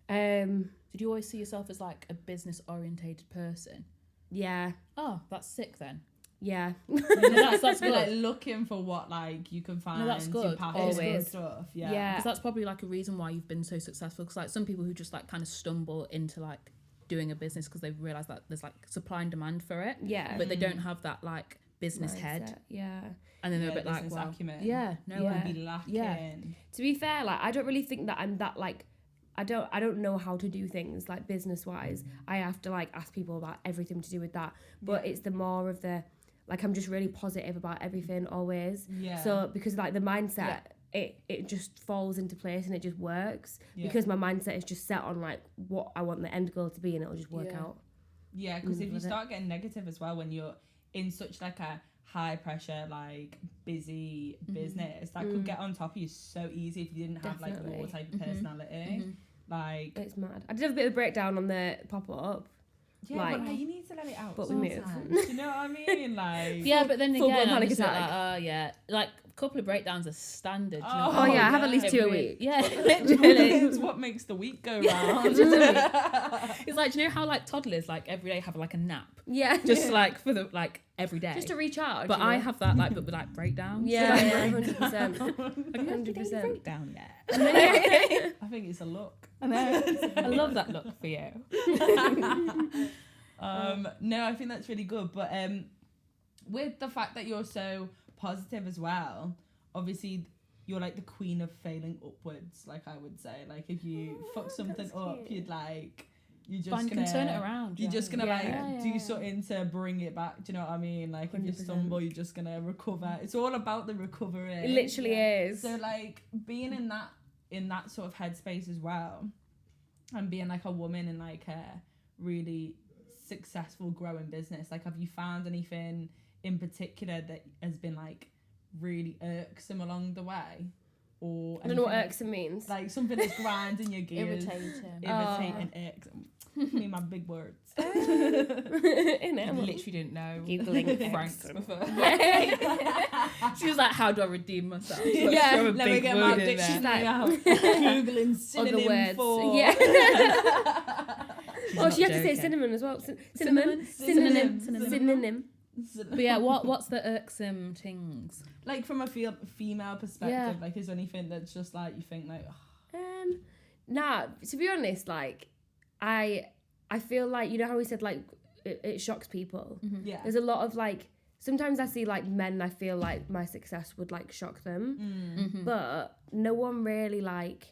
Um, Did you always see yourself as like a business orientated person? yeah, Oh, that's sick then. yeah. That's So good. like looking for what like you can find. that's your good. passions and Always. stuff. Yeah. Yeah. Because that's probably like a reason why you've been so successful. Because like some people who just like kind of stumble into like doing a business because they've realised that there's like supply and demand for it. Yeah. But they don't have that like business head. Mindset, yeah. And then they're a bit like, business wow. acumen. Yeah, no, Yeah. Be lacking. Yeah. To be fair, like I don't really think that I'm that like I don't know how to do things like business wise. I have to like ask people about everything to do with that. But it's the more of the like I'm just really positive about everything always. Yeah. So because like the mindset it just falls into place and it just works because my mindset is just set on like what I want the end goal to be and it'll just work out. Yeah, because if you with it. start getting negative as well when you're in such like a high pressure, like busy business, that could get on top of you so easy if you didn't have like your type of personality. Like It's mad. I did have a bit of a breakdown on the pop-up. Yeah, like, but like, you need to let it out. but we move. sometimes. Do you know what I mean? Like, Yeah, but then Full-blown again, I'm panic just like, attack. yeah, like a couple of breakdowns are standard. Do you know Oh, what I mean? yeah, I have at least It 2 a really- week. Yeah, literally. it's what makes the week go round. It's like, do you know how like toddlers like every day have like a nap, Yeah. just like for the like every day. Just to recharge. But you know? I have that like, but with like breakdowns. Yeah, Like, yeah, 100%. have you ever dated a 100%. breakdown yet? I think it's a look. I know. I love that look for you. No, I think that's really good. But with the fact that you're so positive as well, obviously you're like the queen of failing upwards, like I would say. Like if you fuck something up, cute. you'd like you're just Fun, gonna can turn it around. You're just gonna Yeah. like Yeah, do yeah. something to bring it back. Do you know what I mean? Like if you 100%. stumble, you're just gonna recover. It's all about the recovery. It literally is. So like being in that sort of headspace as well, and being like a woman in like a really successful growing business, like have you found anything in particular that has been like really irksome along the way, or I don't know what anything irksome means. like something that's grinding your gears, Irritating. irritating, irksome. Me, my big words. In I it. literally didn't know Googling Frank's irksome. before. Yeah. She was like, "How do I redeem myself?" So Yeah, throw a Let me big get my word in there. dictionary there. out. Googling synonym Other words. for Yeah. She's Oh, not she had to say joking. cinnamon as well. Cinnamon? Synonym. Synonym. Synonym. But yeah, what's the irksome things? like from a female perspective, Yeah. like is there anything that's just like you think like Nah, to be honest, like I feel like, you know how we said like it shocks people. yeah. There's a lot of like, sometimes I see like men, I feel like my success would like shock them, Mm-hmm. but no one really like,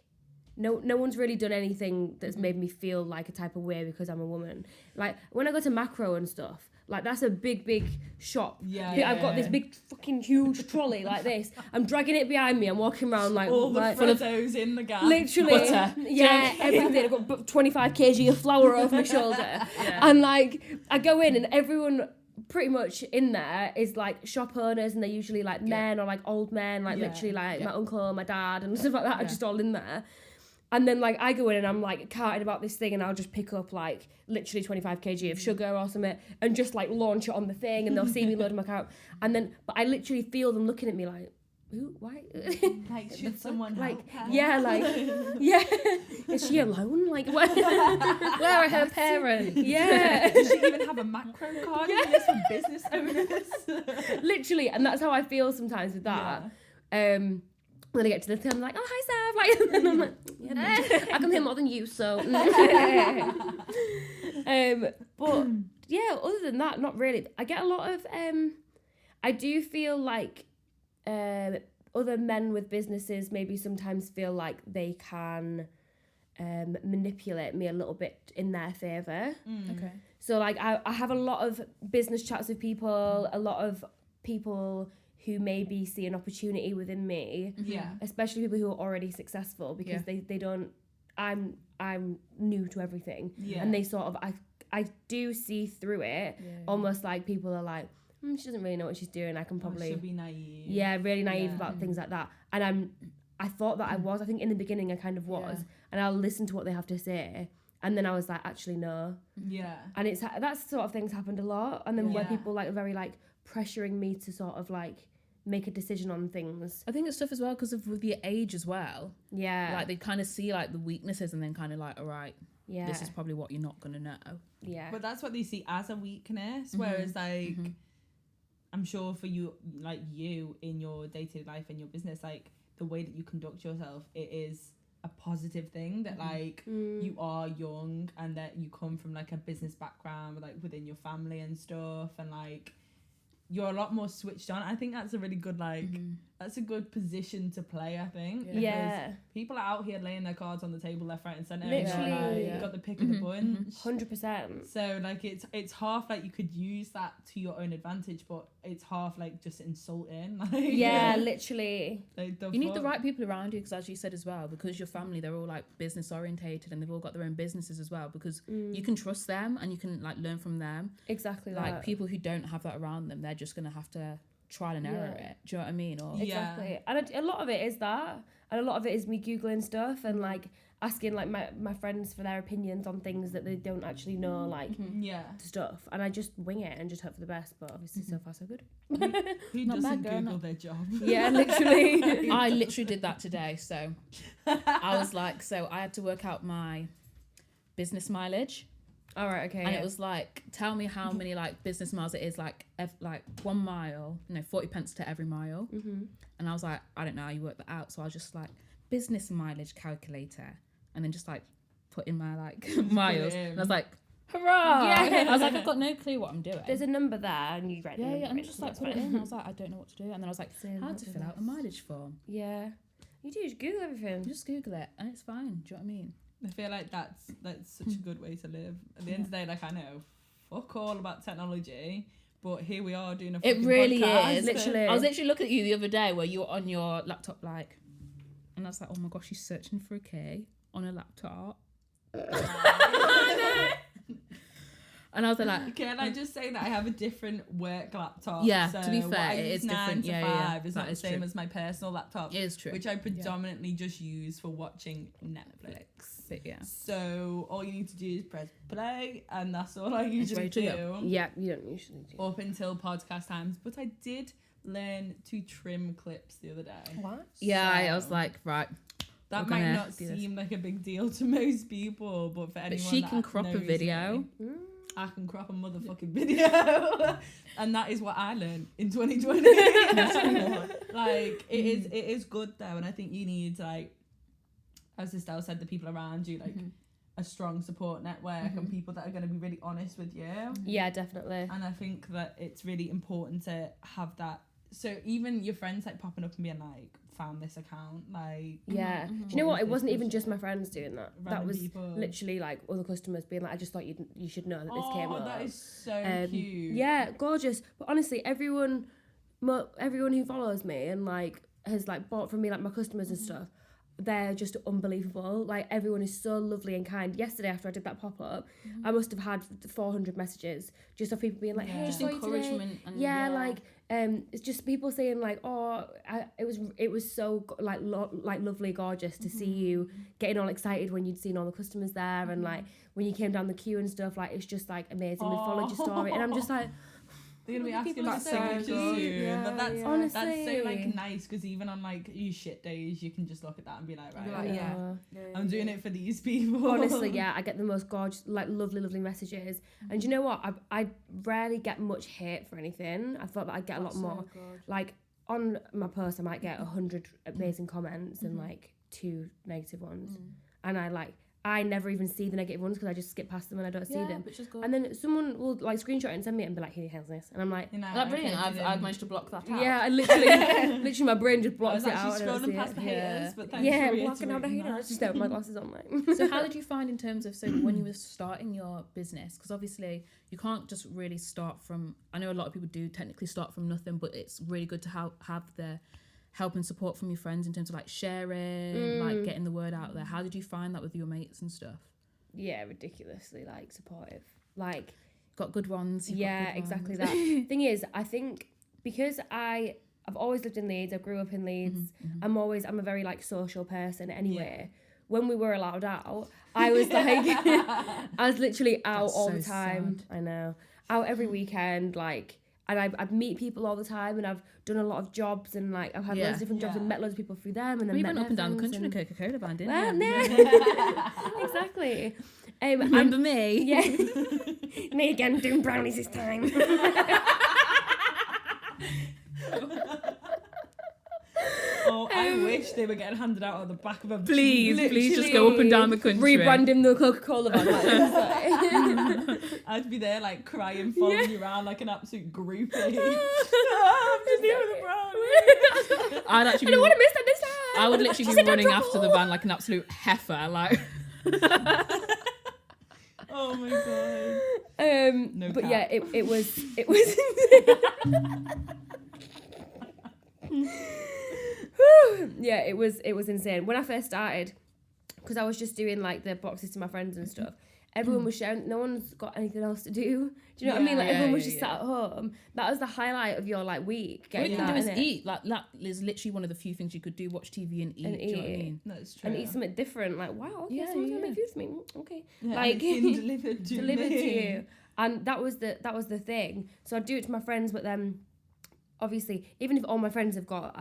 no one's really done anything that's made me feel like a type of way because I'm a woman. Like when I go to Macro and stuff, like that's a big shop. Yeah, I've got this big fucking huge trolley like this. I'm dragging it behind me. I'm walking around like all the like, Freddos in the gap. literally, Butter. yeah, everything. I've got 25 kg of flour over my shoulder, Yeah. and like I go in and everyone pretty much in there is like shop owners, and they're usually like men or like old men, like Yeah. literally like Yeah. my uncle, my dad, and stuff like that are Yeah. just all in there. And then like I go in and I'm like carting about this thing, and I'll just pick up like literally 25 kg of sugar or something and just like launch it on the thing, and they'll see me loading my cart. And then, but I literally feel them looking at me like, who, why? Like should someone Like, help her? yeah, like, yeah. Is she alone? Like, where are her parents? Yeah. Does she even have a macro card? Yeah. This for business owners. Literally. And that's how I feel sometimes with that. When I get to the thing, I'm like, oh, hi, Sav. Like, and I'm like, yeah, bitch, I come here more than you, so. But yeah, other than that, not really. I get a lot of, I do feel like other men with businesses maybe sometimes feel like they can manipulate me a little bit in their favour. Okay. So like I have a lot of business chats with people, a lot of people who maybe see an opportunity within me, Yeah. especially people who are already successful, because they don't, I'm new to everything, Yeah. and they sort of, I do see through it, almost like people are like, she doesn't really know what she's doing, I can probably, She'll be naive. yeah, really naive Yeah. about things like that. And I thought that I was, I think in the beginning I kind of was, and I'll listen to what they have to say, and then I was like, actually no. Yeah. And it's that sort of things happened a lot, and then where Yeah. people like are very like pressuring me to sort of like make a decision on things. I think it's tough as well because of with your age as well. Yeah. Like they kind of see like the weaknesses and then kind of like, all right, Yeah. this is probably what you're not gonna know. Yeah. But that's what they see as a weakness, whereas like I'm sure for you, like you in your day-to-day life and your business, like the way that you conduct yourself, it is a positive thing that like you are young and that you come from like a business background, like within your family and stuff, and like you're a lot more switched on. I think that's a really good like that's a good position to play, I think. Yeah. Because people are out here laying their cards on the table left, right and centre. Literally. And you're, like, got the pick of the bunch. 100%. So like it's half like you could use that to your own advantage, but it's half like just insulting. Like, Yeah, literally. like, You need the right people around you because, as you said as well, because your family, they're all like business orientated and they've all got their own businesses as well, because you can trust them and you can like learn from them. Exactly Like that. people who don't have that around them, they're just gonna have to trial and error it. Do you know what I mean? Or Yeah. Exactly. And a lot of it is that. And a lot of it is me Googling stuff. And like, asking like my friends for their opinions on things that they don't actually know, like Yeah. stuff, and I just wing it and just hope for the best. But obviously, so far so good. Who Not doesn't bad, girl, Google not- their job? Yeah, literally. I literally did that today. So I was like, so I had to work out my business mileage. All right, okay. And it was like, tell me how many like business miles it is, like 1 mile, 40 pence to every mile. And I was like, I don't know how you work that out. So I was just like, business mileage calculator, and then just like put in my like miles. And I was like, hurrah! Yeah. I was like, I've got no clue what I'm doing. There's a number there, and you write the number Yeah, and in, just so like that's put it fine. in. I was like, I don't know what to do. And then I was like, Same, how not to the fill out a best. mileage form? Yeah, you do just Google everything. You just Google it, and it's fine. Do you know what I mean? I feel like that's such a good way to live. At the end of the day, like I know fuck all about technology, but here we are doing a It fucking really podcast. is. Literally. I was literally looking at you the other day where you were on your laptop, like, and I was like, oh my gosh, she's searching for a key on a laptop. And I was like, Can I just say that I have a different work laptop? Yeah, so to be fair, what I it use is 9 different. to Yeah, yeah, 5 is that not the is same true. as my personal laptop, it is true. which I predominantly just use for watching Netflix. But yeah. So all you need to do is press play, and that's all I usually ready to do go. Yeah, you don't usually do. up until podcast times. But I did learn to trim clips the other day. What? Yeah, I So- was like, right. That We're might gonna not do this. seem like a big deal to most people, but for anyone she that can crop a knows video. me, I can crop a motherfucking video. And that is what I learned in 2020. Like it is good though, and I think you need, like, as Estelle said, the people around you, like a strong support network and people that are going to be really honest with you. Yeah, definitely. And I think that it's really important to have that. So even your friends like popping up and being like, found this account, like, Yeah. Do you What know is what? It this wasn't even bullshit? just my friends doing that. That random was people. literally like other customers being like, I just thought you should know that this came Oh, up. that is so cute. Yeah, gorgeous. But honestly, everyone who follows me and like has like bought from me, like my customers and stuff, they're just unbelievable. Like everyone is so lovely and kind. Yesterday after I did that pop up, I must have had 400 messages just of people being like, Yeah. "Hey, Just saw you today." encouragement. And Yeah, like it's just people saying like, "Oh, it was so like lovely, gorgeous to see you getting all excited when you'd seen all the customers there, and like when you came down the queue and stuff. Like it's just like amazing. We followed your story, and I'm just like, They're gonna be Other asking people for are so signatures good. soon. Yeah, But that's yeah. that's so Honestly. like nice, because even on like your shit days, you can just look at that and be like, right, Like, okay, yeah. I'm doing it for these people. honestly, yeah, I get the most gorgeous, like lovely messages. And do you know what? I rarely get much hate for anything. I thought that I'd get a lot more. Like on my post, I might get 100 amazing comments and like 2 negative ones, and I never even see the negative ones because I just skip past them and I don't see them. Which is good. And then someone will like screenshot it and send me it and be like, "Who the hell's this?" And I'm like, You know, That's brilliant. okay, I've managed to block that out. "Yeah, I literally my brain just I blocks was it out." actually and I don't scrolling see past it. the Yeah. haters, but thanks Yeah, for blocking out the reiterating haters. that. Just don't have my glasses on, like. So how did you find in terms of, so when you were starting your business, because obviously you can't just really start from, I know a lot of people do technically start from nothing, but it's really good to have the help and support from your friends in terms of like sharing, like getting the word out there. How did you find that with your mates and stuff? Yeah, ridiculously like supportive. Like, Got good ones. you've got yeah, good exactly ones. that. Thing is, I think because I've always lived in Leeds, I grew up in Leeds. I'm a very like social person anyway. When we were allowed out, I was like, I was literally out That's all so the time. sad. I know, out every weekend, like. And I'd meet people all the time, and I've done a lot of jobs, and like I've had loads of different jobs and met loads of people through them, and then Well, you met went up and down the their country in a friends Coca-Cola van, didn't and- you? Well, no, exactly. Remember me? Yeah, me again doing brownies this time. Oh, I wish they were getting handed out on the back of a Please just go up and down the country. Rebranding the Coca-Cola van. Like, I'd be there like crying, following you around like an absolute groupie. I'm just here with a brownie. I'd actually I don't want to miss that this time. I would literally be running after the van like an absolute heifer, like. Oh my god. No but cap. yeah, it was yeah, it was insane when I first started, because I was just doing like the boxes to my friends and stuff. everyone was sharing. No one's got anything else to do. Do you know what I mean? Like everyone was just sat at home. That was the highlight of your like week. All you Getting can do that, is eat. Like that is literally one of the few things you could do. Watch TV and eat. And Do you know what I eat. mean? That's true. and eat something different. Like wow, okay, Yeah, someone's gonna yeah. make food for me. Okay, Yeah, like and it's been delivered to delivered me. to you. And that was the thing. So I'd do it to my friends, but then obviously, even if all my friends have got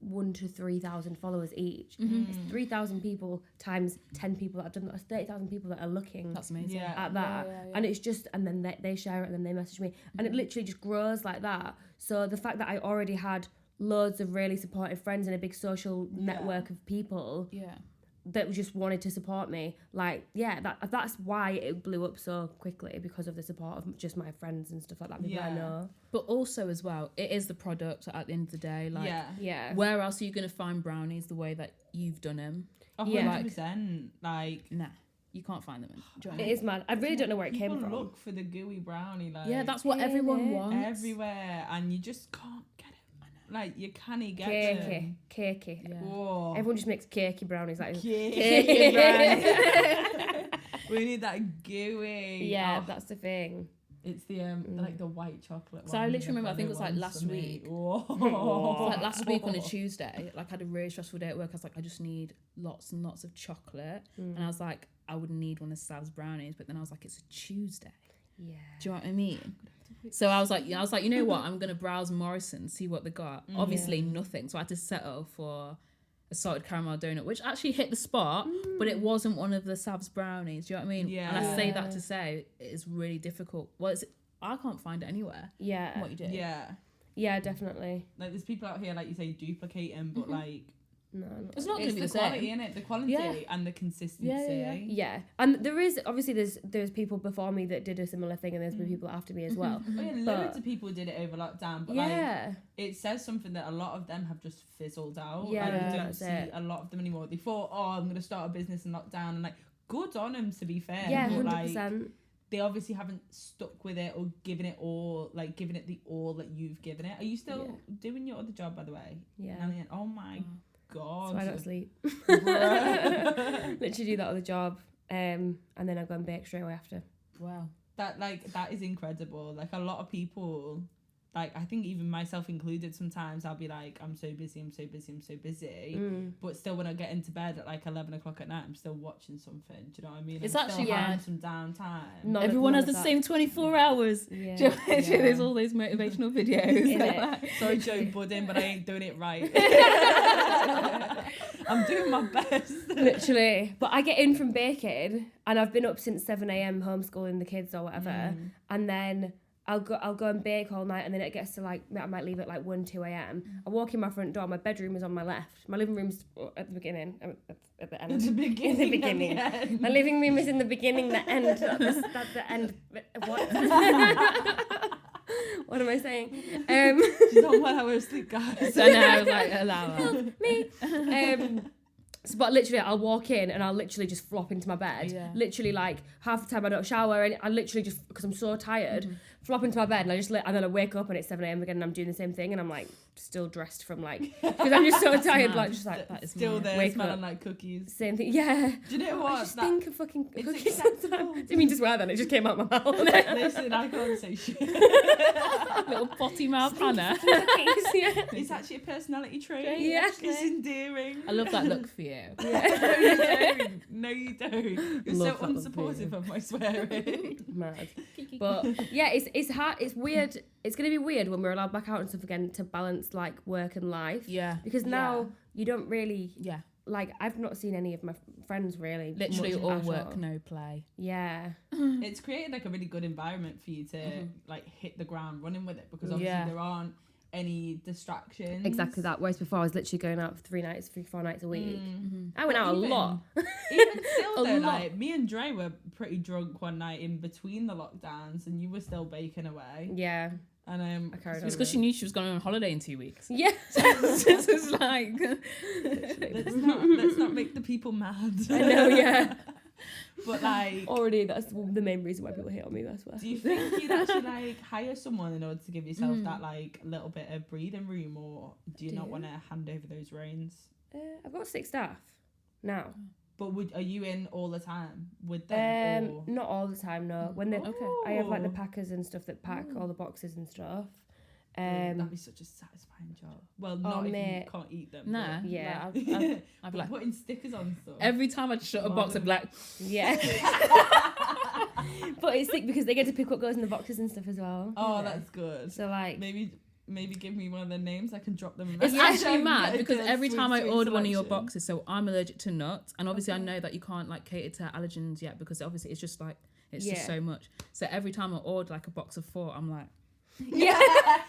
1,000 to 3,000 followers each, it's 3,000 people times 10 people that have done that. That's 30,000 people that are looking That's amazing. Yeah. at that. Yeah. And it's just, and then they share it and then they message me. And it literally just grows like that. So the fact that I already had loads of really supportive friends and a big social network of people Yeah. that just wanted to support me, like that's why it blew up so quickly, because of the support of just my friends and stuff like that, people I know. But also as well, it is the product at the end of the day. Like, Yeah. where else are you going to find brownies the way that you've done them? 100%. Like, Nah, you can't find them. Do you know what I It mean? is mad. I really don't know where it people came from. look for the gooey brownie. Like, Yeah, that's what everyone wants. everywhere, and you just can't get it. Like, you can't get Cakey. it. Cakey. Yeah. Whoa. Everyone just makes cakey brownies. Like, Cakey brownie. We need that gooey. yeah, Oh, that's the thing. it's the like the white chocolate. So I one, literally the remember, I think it was like ones last for me. week. Whoa. Like last week on a Tuesday, like I had a really stressful day at work. I was like, I just need lots and lots of chocolate. And I was like, I would need one of Sav's brownies, but then I was like, it's a Tuesday. Yeah. Do you know what I mean? So I was like, you know what? I'm gonna browse Morrison, see what they got. Obviously nothing. So I had to settle for a salted caramel donut, which actually hit the spot, but it wasn't one of the Sav's brownies. Do you know what I mean? Yeah. And I say that to say it is really difficult. Well, I can't find it anywhere. Yeah. What you do? Yeah. Yeah, definitely. Like, there's people out here, like you say, duplicating, but like, No. It's not gonna it's be the the quality, same. innit? The quality Yeah. and the consistency. Yeah, and there is obviously there's people before me that did a similar thing, and there's been people after me as well. Oh, yeah, loads of people did it over lockdown, but like, it says something that a lot of them have just fizzled out. Yeah, like, you don't that's see it. a lot of them anymore. They thought, oh, I'm going to start a business in lockdown, and like, good on them, to be fair. Yeah, but 100%. like, they obviously haven't stuck with it or given it all, like giving it the all that you've given it. Are you still doing your other job, by the way? Yeah. Elliot? Oh my god. So I don't sleep. Bruh. Literally do that other job, and then I go and bake straight away after. Wow. that is incredible. Like, a lot of people, like, I think even myself included, sometimes I'll be like, I'm so busy, but still when I get into bed at like 11 o'clock at night, I'm still watching something. Do you know what I mean? It's I'm actually still having yeah. some downtime. None Everyone has of the that. same 24 hours. Yeah. Do you know what I mean? There's all those motivational videos. Innit? Sorry, Joe Budden, but I ain't doing it right. I'm doing my best. Literally. But I get in from baking, and I've been up since 7 a.m. homeschooling the kids or whatever, and then I'll go and bake all night, and then it gets to like, I might leave at like 1, 2 a.m. I walk in my front door, my bedroom is on my left, my living room's at the beginning, at the end. At the beginning. In the beginning. at the end. My living room is in the beginning, the end, at the end. What? What am I saying? She's on 1 hour of sleep, guys. So now I was like, allow her. Me. So, but literally, I'll walk in and I'll literally just flop into my bed. Yeah. Literally, like half the time I don't shower, and I literally just, because I'm so tired, flop into my bed, and and then I wake up and it's 7 a.m. again, and I'm doing the same thing, and I'm like still dressed from like, because I'm just so tired, mad. like just like That is Still mad. there, Wake smelling up. like cookies. same thing. Yeah. Do you know what? I just think of fucking it's cookies acceptable. sometimes. Do you mean just wear that? It just came out my mouth. Listen, I can't say shit. Little potty mouth Hannah. Cookies, yeah. It's actually a personality trait. Yeah. It's endearing. I love that look for you. No, you don't. No, you don't. You're Love so that look for unsupportive you. of my swearing. Mad. But yeah, it's hard. It's weird. It's gonna be weird when we're allowed back out and stuff again to balance like work and life. Yeah. Because now you don't really Yeah. like. I've not seen any of my friends really. Literally much all at work, no play. Yeah. It's created like a really good environment for you to like hit the ground running with it, because obviously there aren't any distractions. Exactly that. Whereas before I was literally going out for 3 nights, 4 nights a week. I went out Even- a lot. Even still A though, lot. like, me and Dre were pretty drunk one night in between the lockdowns, and you were still baking away. Yeah. And I carried It's on. because she knew she was going on holiday in 2 weeks. Yeah. This is like, let's not make the people mad. I know. Yeah. But like, Already, that's the main reason why people hate on me. I swear. do you think you'd actually like hire someone in order to give yourself that like little bit of breathing room, or do you not want to hand over those reins? I've got 6 staff now. But are you in all the time with them? Or? Not all the time, no. When they, Okay. I have like the packers and stuff that pack all the boxes and stuff. That'd be such a satisfying job. Well, not if mate. you can't eat them. Nah. but- Yeah. Like, I'd be But like, putting stickers on stuff. every time I'd shut a box, I'd be like, Yeah. But it's sick because they get to pick what goes in the boxes and stuff as well. Oh, Yeah. that's good. So like, Maybe give me one of their names. I can drop them. it's Yeah. actually Yeah, mad get because a every sweet, time I sweet order one of your selection. boxes, so I'm allergic to nuts, and obviously I know that you can't like cater to allergens yet because obviously it's just like it's just Yeah. so much. So every time I order like a box of 4, I'm like, yeah.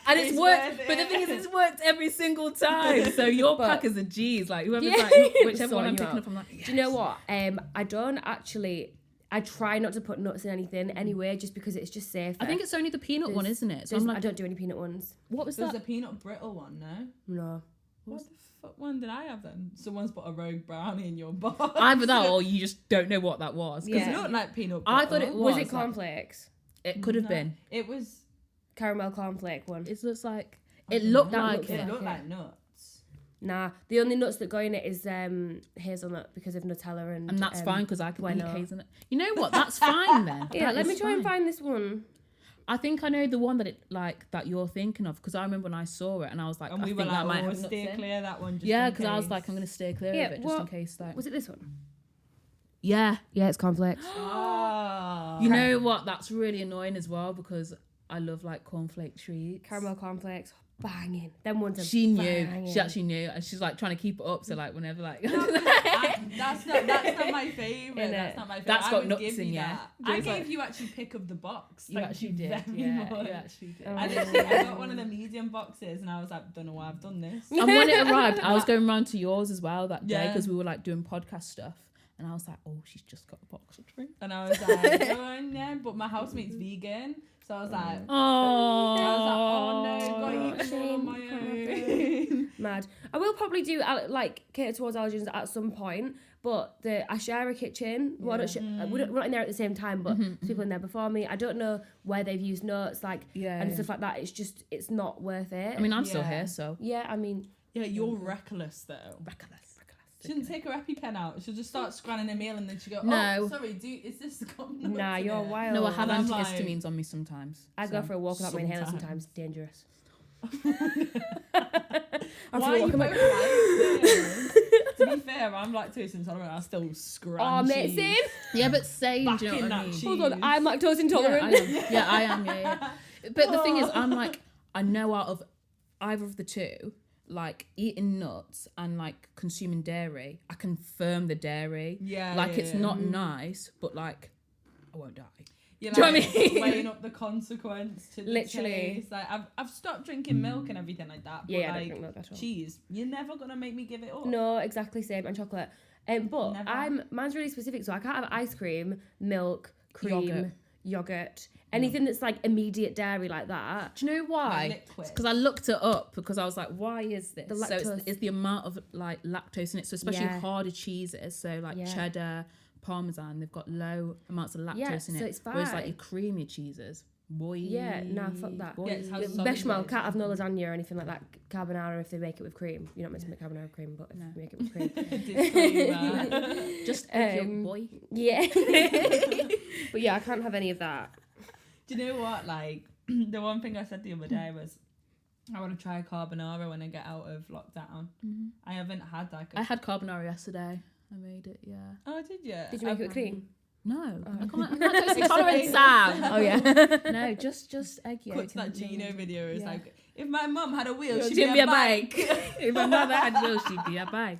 and it's worked. worth But the it. thing is, it's worked every single time. So your But- pack is a G's. Like whoever's Yeah. like whichever one I'm Sorting you picking out. up, I'm like, yes. Do you know what? I don't actually. I try not to put nuts in anything anyway, just because it's just safer. I think it's only the peanut one, isn't it? So I'm I like, don't do any peanut ones. what was There's that? a peanut brittle one, no? No. What the fuck one did I have then? Someone's put a rogue brownie in your box. Either that or you just don't know what that was. 'Cause Yeah. It looked like peanut I butter. thought it Was was it cornflakes? It could have No, been. It was. Caramel cornflake one. It looks like it looked That like looks it. It looked it. like nuts. Nah, the only nuts that go in it is hazelnut because of Nutella and. And that's fine because I can eat bueno. hazelnut. You know what? That's fine then. Yeah, That let me is try and fine. find this one. I think I know the one that you're thinking of because I remember when I saw it and I was like, And I we think were that might like, oh, have nuts stay in. clear of that one. Just Yeah, in because I was case. like, I'm gonna steer clear Yeah, of it just what- in case. Like, Was it this one? yeah, Yeah, it's cornflakes. Ah. you know what? That's really annoying as well because I love like cornflake treats. Caramel cornflakes. Banging. Them ones are She knew. banging. She actually knew, and she's like trying to keep it up. So like, whenever like, That's not my favourite. Innit? That's not my favourite. That's I got would nuts give in, you yeah. that. I Joe's gave like- you actually pick of the box. you Thank actually you did. very Yeah, much. you actually did. Oh. I got one of the medium boxes and I was like, don't know why I've done this. And when it arrived, I was going round to yours as well that day Yeah. because we were like doing podcast stuff. And I was like, oh, she's just got a box of drinks. And I was like, oh no, but my housemate's vegan. So I was like, Oh, I was like, oh no, gotta eat them all on my own. Mad. I will probably do like cater towards allergens at some point, but I share a kitchen. Well, I don't we're not in there at the same time, but there's people in there before me. I don't know where they've used notes, like Yeah, and yeah. stuff like that. It's not worth it. I mean, I'm still Yeah. here, so. yeah, I mean, Yeah, you're reckless though. Reckless. She didn't take her EpiPen out. She'll just start scanning a meal and then she go, No. oh, sorry, is this got nuts nah, in you're it? wild. No, I have And I'm like- antihistamines on me sometimes. I so. go for a walk without my inhaler sometimes. sometimes. Dangerous. Why are you walk, I'm both like, like this? To be fair, I'm lactose intolerant. I still scrunch. oh, mate, same. Yeah, but same, Back do you know in what I that mean? cheese. Hold on, I'm lactose Yeah, intolerant. I am. Yeah, I am. Yeah. But the thing is, I'm like, I know out of either of the two, like eating nuts and like consuming dairy, I confirm the dairy. Yeah, Like yeah, it's yeah. not nice, but like I won't die. You're Do you know like, what I mean? weighing up the consequence to the Literally. taste. Like I've stopped drinking milk and everything like that. But Yeah, I don't like drink milk at all. cheese, you're never gonna make me give it up. No, exactly same, and chocolate. But Never. mine's really specific, so I can't have ice cream, milk, cream, yogurt, anything that's like immediate dairy like that. Do you know why? liquid. Because I looked it up because I was like, why is this? The So lactose. it's the amount of like lactose in it. So especially Yeah. harder cheeses, so like Yeah. cheddar, parmesan, they've got low amounts of lactose Yeah, in so it. it's Whereas like fine. your creamy cheeses, boy. Yeah, nah, fuck that. boy. Yeah, it's how The solid Bechamel it is. can't have no lasagna or anything like that. Carbonara if they make it with cream. You're not meant to make carbonara with cream, but if you make it with cream. Disclaimer. Just egg yolk, Um, boy. Yeah. But yeah, I can't have any of that. Do you know what? Like the one thing I said the other day was, I want to try carbonara when I get out of lockdown. I haven't had like. I had carbonara yesterday. I made it, yeah. Oh, did you? Did you make it with cream? No, Oh. I'm lactose intolerant, Sam. Oh yeah. No, just egg yolk. Cut to that and Gino lemon. video. It's Yeah. like, if my mum had a wheel, she'd She'd be a bike. If my mother had will, she'd be a bike.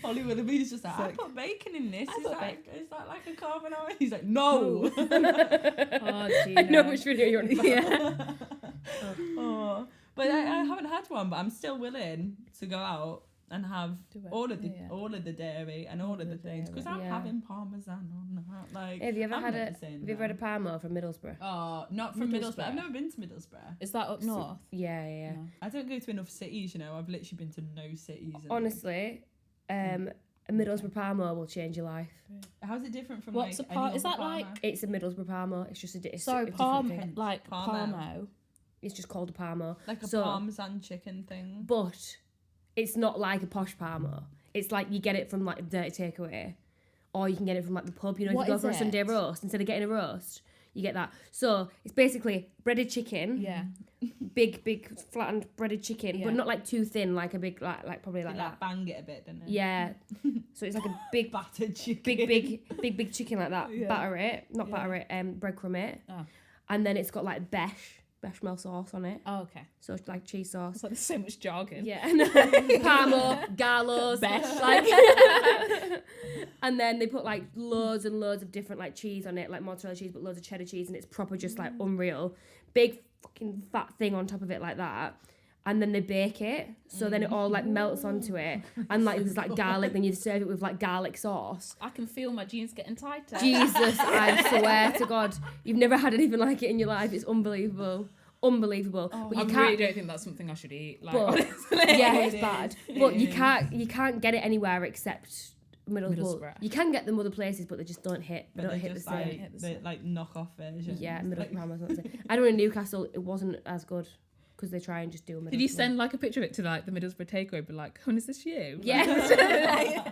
Holly Willoughby's just like, I Like- put bacon in this. I Is put that like a carbonara? He's like, no. Oh, Gina. I know which video you're on about. Yeah. Oh. But I haven't had one, but I'm still willing to go out and have Do it. all of the Yeah. all of the dairy and all of the things because I'm Yeah. having parmesan on that. Like, Have you ever I'm had never a saying Have you ever had a no. Parmo from Middlesbrough? Oh, not from Middlesbrough. Middlesbrough. I've never been to Middlesbrough. Is that up north? Yeah, yeah, yeah. No. I don't go to enough cities, you know. I've literally been to no cities. and- Honestly, a Middlesbrough Parmo will change your life. How's it different from What's like a par- any is other that like- Parma? It's a Middlesbrough Parmo. It's just a So different thing. like Parmo. Parmo. It's just called a Parmo. Like a So- parmesan chicken thing? But it's not like a posh Parmo. It's like you get it from like a dirty takeaway, or you can get it from like the pub. You know, What if you go is for a it? Sunday roast, instead of getting a roast, you get that. So it's basically breaded chicken. Yeah. Big flattened breaded chicken, Yeah. but not like too thin, like a big like probably like They, that. bang it a bit, didn't it? Yeah. So it's like a big Battered chicken. big chicken like that. Yeah. Batter it, not batter it, breadcrumb it. Oh. And then it's got like bechamel sauce on it. Oh, okay. So it's like cheese sauce. It's like there's so much jargon. Yeah. Parmo, Gallows, Besh. like and then they put like loads and loads of different like cheese on it, like mozzarella cheese, but loads of cheddar cheese, and it's proper just like unreal. Big fucking fat thing on top of it like that. And then they bake it, so then it all like melts onto it, and like there's like garlic. Then you serve it with like garlic sauce. I can feel my jeans getting tighter. Jesus, I swear to God, you've never had anything like it in your life. It's unbelievable, unbelievable. Oh, but you I can't. really don't think that's something I should eat. Like, But- honestly. Yeah, It it's bad. is. But It you is. can't get it anywhere except Middlesbrough. You can get them other places, but they just don't hit. They But don't they're hit the just same. like, Hit the the same. like knock-off version. Yeah, Like, Middlesbrough. I know in Newcastle it wasn't as good because they try and just do a Middlesbrough. Did you send like a picture of it to like the Middlesbrough takeaway? Be like, "Oh, is this you?" Yeah.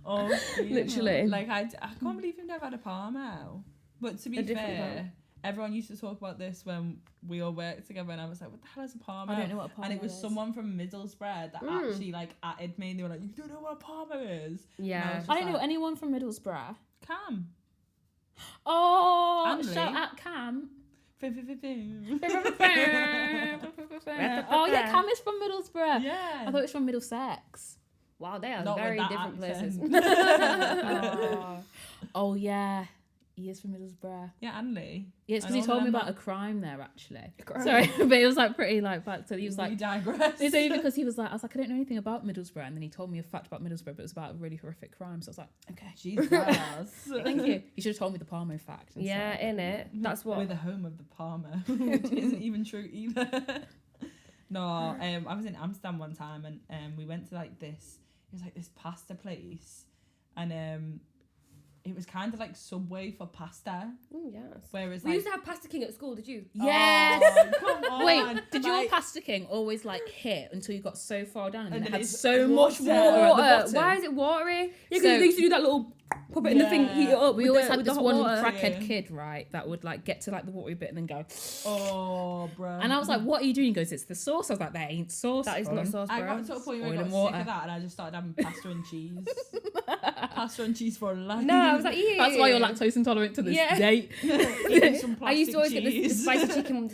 Oh, Literally. Like I can't believe you've never had a Parmo. But to be A different fair, everyone used to talk about this when we all worked together, and I was like, "What the hell is a Parmo?" I don't know what a And it Parmo was is. someone from Middlesbrough that Mm. actually like added me, and they were like, "You don't know what a Parmo is?" Yeah. No, I don't know anyone from Middlesbrough. Cam. Oh, Emily. shout out Cam. Yeah. Oh yeah, Cam is from Middlesbrough. I thought it was from Middlesex. Wow, they are Not with very that different places. Oh. Oh yeah, he is from Middlesbrough. Yeah, and Lee. Yeah, it's I because he know told me them. about a crime there actually. crime. Sorry, but it was like pretty like back. So he was We like, digress. it's only because he was like, I was like, I don't know anything about Middlesbrough, and then he told me a fact about Middlesbrough, but it was about a really horrific crime. So I was like, okay, Jesus. thank you. You should have told me the Palmo fact. Yeah, instead. in it. That's what. We're the home of the Parmo, which isn't even true either. No, I was in Amsterdam one time, and we went to like this. It was like this pasta place, and it was kind of like Subway for pasta. Oh, yes. Whereas We like, used to have Pasta King at school, did you? Yes. Oh, come on. Wait, did your Like, pasta king always like hit until you got so far down and then And it then had it's so much water. water at the bottom? Why is it watery? Yeah, because So- they used to do that little pop it in the thing, Yeah. heat it up. We with always the, had with the this hot one water. crackhead Yeah. kid, right, that would like get to like the watery bit and then go. Oh, bro. And I was like, "What are you doing?" He goes, "It's the sauce." I was like, "That ain't sauce. That is not fun." sauce, I bro. got to a point where I Oil got and sick water. of that, and I just started having pasta and cheese. Pasta and cheese for life. No, I was like, yeah. That's why you're lactose intolerant to this Yeah. day. Eating some I used to always plastic get the cheese.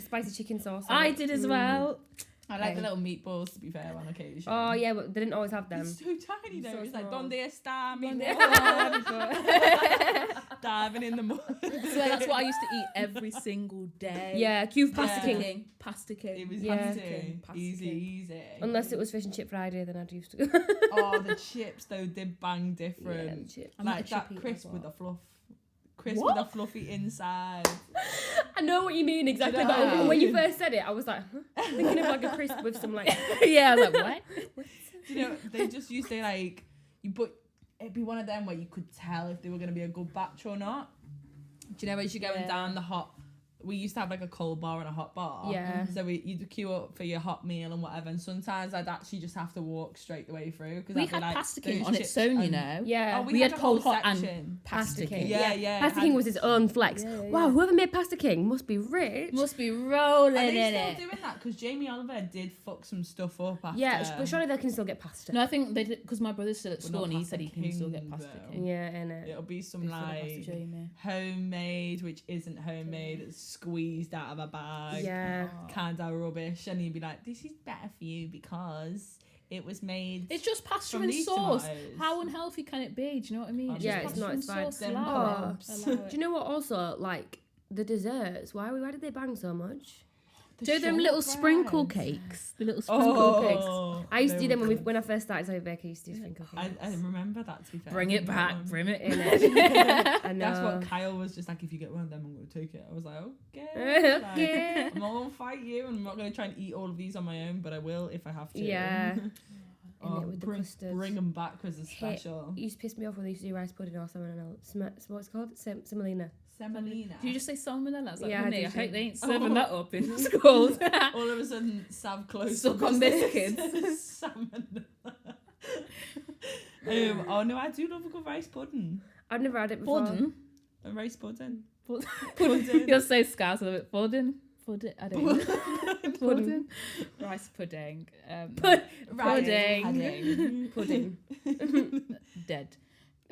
spicy chicken sauce. on I it. did as well. I like the little meatballs, to be fair, on occasion. Oh yeah, but they didn't always have them. It's so tiny though. So It's like, small. donde está mi Donde meatball? Diving in the mud. So that's what I used to eat every single day. Yeah, cube pasta Yeah. king. Pasta king. It was Yeah. easy. Pasta Easy, king. easy. Unless it was fish and chip Friday, then I'd used to. Oh, the chips though did bang Yeah, different. the chips. I'm not Like a that chip eater crisp as with well. the fluff. Crisp What? with a fluffy inside. I know what you mean exactly. Did But I? when you first said it, I was like, huh? Thinking of like a crisp with some like. Yeah, I was like, what? Do you know, they just used to like, it'd be one of them where you could tell if they were going to be a good batch or not. Do you know, as you're going Yeah. down the hot, we used to have like a cold bar and a hot bar. Yeah. So you'd queue up for your hot meal and whatever, and sometimes I'd actually just have to walk straight the way through. Cause We I'd be had like, pasta king those on its chips own, you and- know. Yeah. Oh, We had a cold, whole hot, and section. Pasta king. Yeah. Pasta King was his own flex. Yeah, yeah, Wow, yeah. whoever made Pasta King must be rich. Must be rolling Are in they it. still doing that? Because Jamie Oliver did fuck some stuff up after. Yeah, but surely they can still get pasta. No, I think they did because my brother's still at But school not and he Pasta said he can still get King, pasta though. king. Yeah, innit. It'll be some They still get pasta like Jamie. homemade, which isn't homemade, it's squeezed out of a bag. Yeah. Kind of rubbish, and you'd be like, "This is better for you because it was made." It's just pasta From and these sauce. tomatoes. How unhealthy can it be? Do you know what I mean? Yeah, just it's not, pasta it's and fine. sauce, Them allow it. carbs. Allow Do it. you know what? Also, like the desserts. Why did they bang so much? The Do you know them little shortbread. sprinkle cakes? The little sprinkle cakes. Oh, I used to do they them were when I first started Sophie Baker. I used to do sprinkle I cakes. remember that, to be fair. Bring it back. Bring it In in. it. I know. That's what Kyle was just like, if you get one of them, I'm going to take it. I was like, okay. Okay. I'm not going to fight you, and I'm not going to try and eat all of these on my own, but I will if I have to. Yeah. Oh, it with the custard. bring them back because it's Hit. special. It used to piss me off when they used to do rice pudding or something else. What's it called? Semolina. Semolina. Do you just say salmonella? I was like, Yeah, I honey, do I hope too. they ain't serving that up in schools. All of a sudden, Sav close. Suck on biscuits. Salmonella. Oh no, I do love a good rice pudding. I've never had it before. Pudding. A rice pudding. Pudding. You're so scarce with it. Pudding. I don't know. Pudding. Rice pudding. Pudding. Pudding. Dead.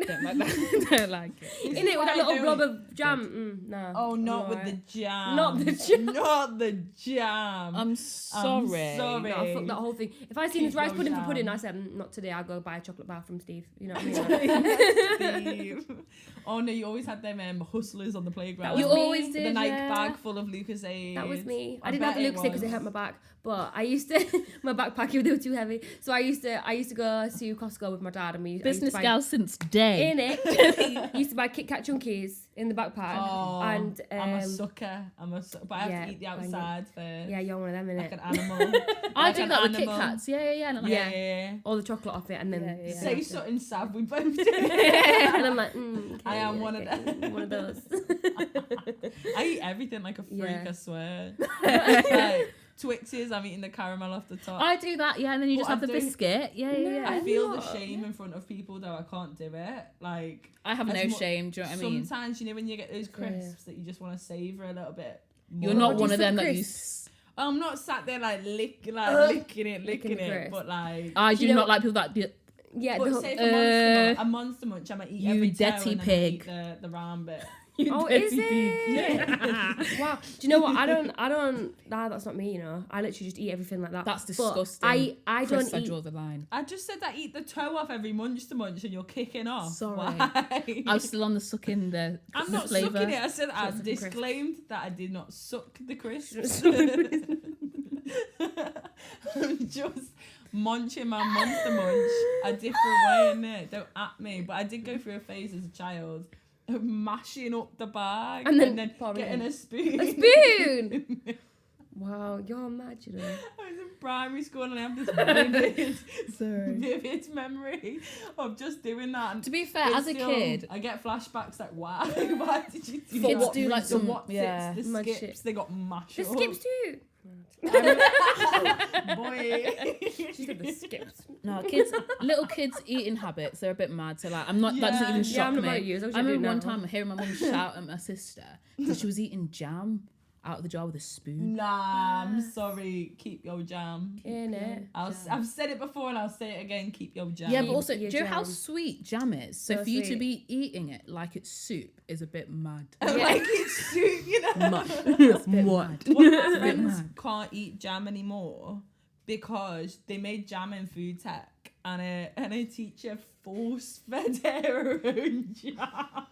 Don't like that. Don't like it. In it with that little blob of jam. No. Oh, not with alright. the jam. Not the jam. Not the jam. I'm sorry. sorry. No, fuck that whole thing. If I seen Keep this rice your pudding for jam. pudding, I said, not today, I'll go buy a chocolate bar from Steve. You know what I mean? Steve. Oh no, you always had them hustlers on the playground. That was You me. always With did. the Nike yeah. bag full of Lucasade. That was me. I I didn't have bet the it Lucas because it was. hurt my back, but I used to my backpack they were too heavy. So I used to go to Costco with my dad and we Business I used to buy, gal since day. in it. Used to buy Kit Kat chunkies in the backpack. Oh, and I'm a sucker. But I have yeah, to eat the bang it. outside first. yeah, you're one of them, Like innit? an animal. I Like do an that with Kit animal. Kats. Yeah. And I'm like, Yeah. All the chocolate off it and then Yeah. Say something sad, we both do. and I'm like, okay, I am one of them. One of those. I eat everything like a freak, Yeah. I swear. Like, Twixes, I'm eating the caramel off the top. I do that, yeah, and then you just What have the I do- biscuit. Yeah. I I'm feel not. the shame in front of people though. I can't do it. Like I have no As mu- shame, do you know what I mean? sometimes, you know, when you get those crisps that you just want to savor a little bit. You're more. not What one is of the them that you... crisps? I'm not sat there like licking Licking it, the crisp. but like. I do You know- not like people that do... Yeah, But the say whole, if a monster munch, I might eat you every toe dirty and then pig. I eat the round bit. oh, dirty is pig. it? Wow. Do you know what? I don't. Nah, that's not me. You know, I literally just eat everything like that. That's But disgusting. I Chris, don't I eat. draw the line. I just said that eat the toe off every munch to munch and you're kicking off. Sorry. Why? I was still on the sucking the I'm the not flavour. sucking it. I said I Sucking crisps. disclaimed that I did not suck the crisps. I'm just munching my monster munch a different way, innit? Don't at me. But I did go through a phase as a child of mashing up the bag And then pouring getting it. a spoon. A spoon. Wow, you're mad, you know. I was in primary school and I have this vivid memory of just doing that. And To be fair, it's as a still- kid, I get flashbacks like, why? Why did you do kids that? do like the some... what's Yeah. the Mad skips, shit. they got mashed The up. skips too. Boy. She said the skips. No, little kids' eating habits, they're a bit mad. So like, I'm not. That doesn't Yeah. even Yeah, shock I'm not me. mad at you, as long as I you do remember one now. time hearing my mum shout at my sister because she was eating jam out of the jar with a spoon. Nah, I'm sorry. Keep your jam. In it. I've said it before and I'll say it again. Keep your jam. Yeah, but Keep also, do your you know how jam. sweet jam is? So So for you to sweet. be eating it like it's soup is a bit mad. Like it's soup, you know. Mad. It's a bit mad. One of my Bit friends mad. can't eat jam anymore because they made jam in food tech and a teacher force fed her own jam.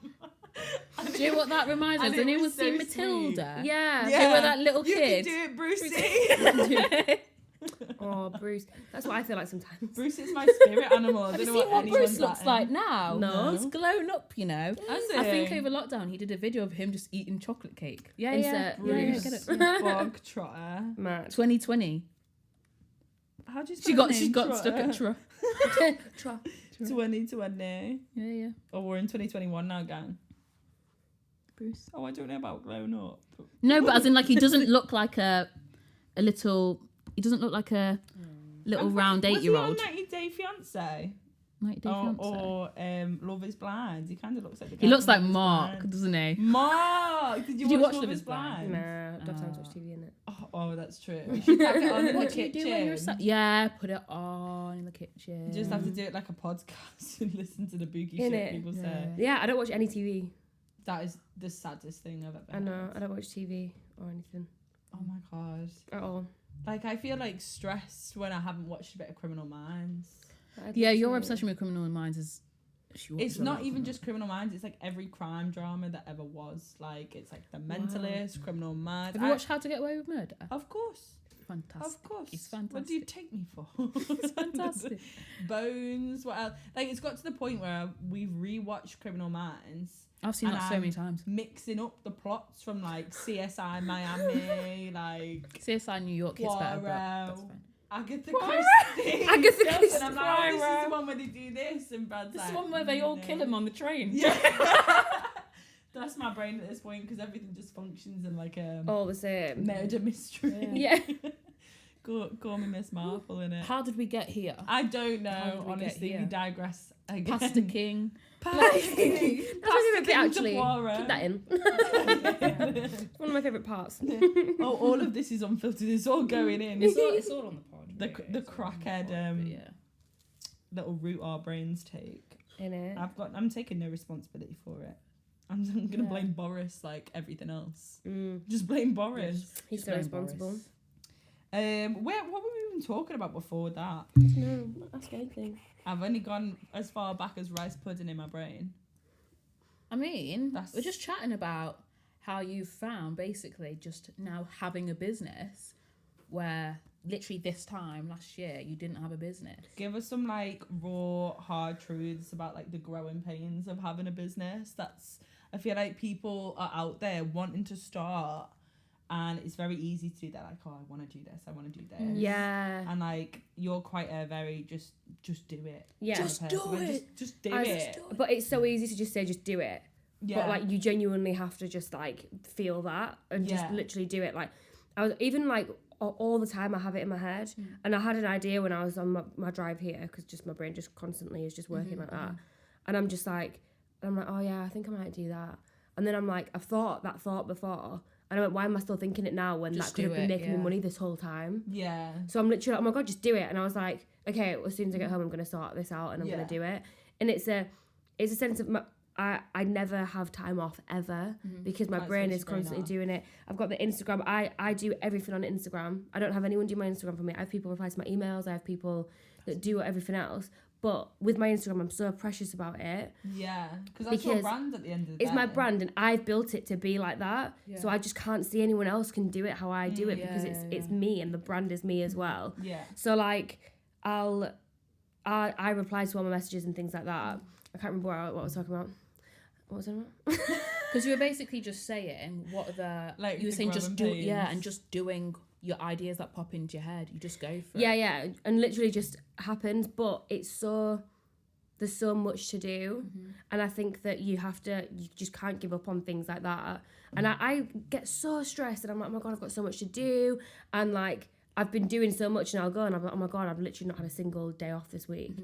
Do you know what that reminds us? And Has it anyone was so seen sweet. Matilda? Yeah. Do you know where that little You kid? can do it, Brucey. Oh, Bruce. That's what I feel like sometimes. Bruce is my spirit animal. I Have you don't seen know what Bruce anyone's looks at like him. now? No. He's grown up, you know. Has I think he? over lockdown he did a video of him just eating chocolate cake. Yeah, Insert Bruce, get it. bog trotter. Mad. 2020. How do you She spell got his name? stuck at Trotter? 2020. Yeah. Oh, we're in 2021 now, gang. Bruce. Oh, I don't know about growing up. No, but as in like he doesn't look like a little. He doesn't look like a little round 8-year-old. Was he on 90 Day Fiancé? 90 Day Fiancé. Or Love Is Blind? He kind of looks like the guy He looks from like Love Is Mark, Blind. doesn't he? Mark! Did you watch Love Is Blind? Nah, I don't have time to watch TV in it. Oh, that's true. We should have it on in the What do you do when you're kitchen. Yeah, put it on in the kitchen. You just have to do it like a podcast and listen to the boogie shit Innit? people say. Yeah. Yeah, I don't watch any TV. That is the saddest thing I've ever I know. heard. I don't watch TV or anything Oh my god. at all. Like, I feel like stressed when I haven't watched a bit of Criminal Minds. Yeah, your obsession with Criminal Minds is. It's not even just Criminal Minds, it's like every crime drama that ever was. Like, it's like The Mentalist, Criminal Minds. Have you watched How to Get Away with Murder? Of course. Fantastic. Of course. It's fantastic. What do you take me for? It's fantastic. Bones, what else? Like, it's got to the point where we've rewatched Criminal Minds. I've seen And that so I'm many times. Mixing up the plots from like CSI Miami, like CSI New York hits better, but that's Poirot. fine. Agatha Poirot. Christie. Agatha Yes, and I'm like, oh, this is Christie. the one where they do this, and Brad's This like, is the one where they all no. kill him on the train. Yeah. That's my brain at this point because everything just functions in like a All the same. murder mystery. Yeah. Call me Miss Marple in it. How did we get here? I don't How know. did we get Honestly, we here? digress Pasta King. That's my favourite bit, actually. Poirot. Keep that in. It's one of my favourite parts. Oh, all of this is unfiltered. It's all going in. It's all on the pod. The really. the It's all on crackhead pod, but yeah. little route our brains take. In it. I'm taking no responsibility for it. I'm gonna blame Boris like everything else. Just blame Boris. He's so responsible. What were we even talking about before that? No, not ask anything. I've only gone as far back as rice pudding in my brain. I mean, That's- we're just chatting about how you found basically just now having a business where literally this time last year you didn't have a business. Give us some like raw, hard truths about like the growing pains of having a business. I feel like people are out there wanting to start, and it's very easy to do that. Like, oh, I want to do this. I want to do this. Yeah. And like you're quite a very just do it. Yeah. Just do it. Just do I- it. But it's so easy to just say, just do it. Yeah. But like you genuinely have to just like feel that and just Yeah. literally do it. Like I was even like all the time I have it in my head, and I had an idea when I was on my drive here, because just my brain just constantly is just working like that, and I'm like, oh yeah, I think I might do that, and then I'm like, I've thought that thought before, and I went, why am I still thinking it now when Just that could have do been it, making me yeah. money this whole time? Yeah. So I'm literally like, oh my god, just do it. And I was like, okay, as soon as I get home, I'm gonna sort this out and I'm gonna do it. And it's a sense of I never have time off ever, because my That's brain what is your brain constantly are. doing it. I've got the Instagram. I do everything on Instagram. I don't have anyone do my Instagram for me. I have people reply to my emails. I have people that do everything else. But with my Instagram, I'm so precious about it. Yeah. That's your Because brand at the end of the day. It's my brand, and I've built it to be like that. Yeah. So I just can't see anyone else can do it how I do it, because Yeah, it's me, and the brand is me as well. Yeah. So like I reply to all my messages and things like that. I can't remember what I was talking about. What was I talking about? Because you were basically just saying what are the Like you were the saying just do growing pains. and just doing your ideas that pop into your head. You just go for Yeah, it. yeah, and literally just happens. But there's so much to do, and I think that you just can't give up on things like that. And I get so stressed, and I'm like, oh my god, I've got so much to do, and like I've been doing so much, and I'll go and I'm like, oh my god, I've literally not had a single day off this week.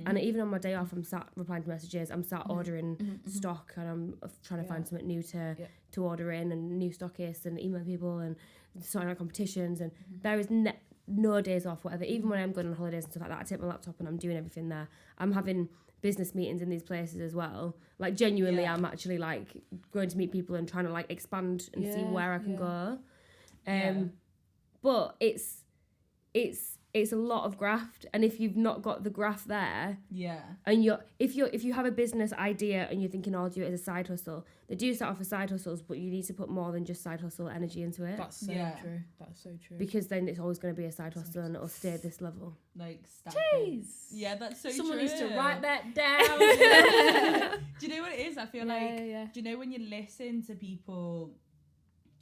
And even on my day off, I'm sat replying to messages, I'm sat ordering stock, and I'm trying to find something new to order in, and new stockists, and email people, and sorting out competitions, and there is no days off, whatever. Even when I'm going on holidays and stuff like that, I take my laptop and I'm doing everything there. I'm having business meetings in these places as well. Like genuinely, I'm actually like going to meet people and trying to like expand and see where I can go. But it's a lot of graft, and if you've not got the graft there, and if you have a business idea and you're thinking, oh, I'll do it as a side hustle, they do start off as side hustles, but you need to put more than just side hustle energy into it. That's so true. That's so true. Because then it's always going to be a side hustle, and it'll stay at this level. Like, Jeez. yeah, that's so Someone true. needs to write that down. Do you know what it is? I feel do you know when you listen to people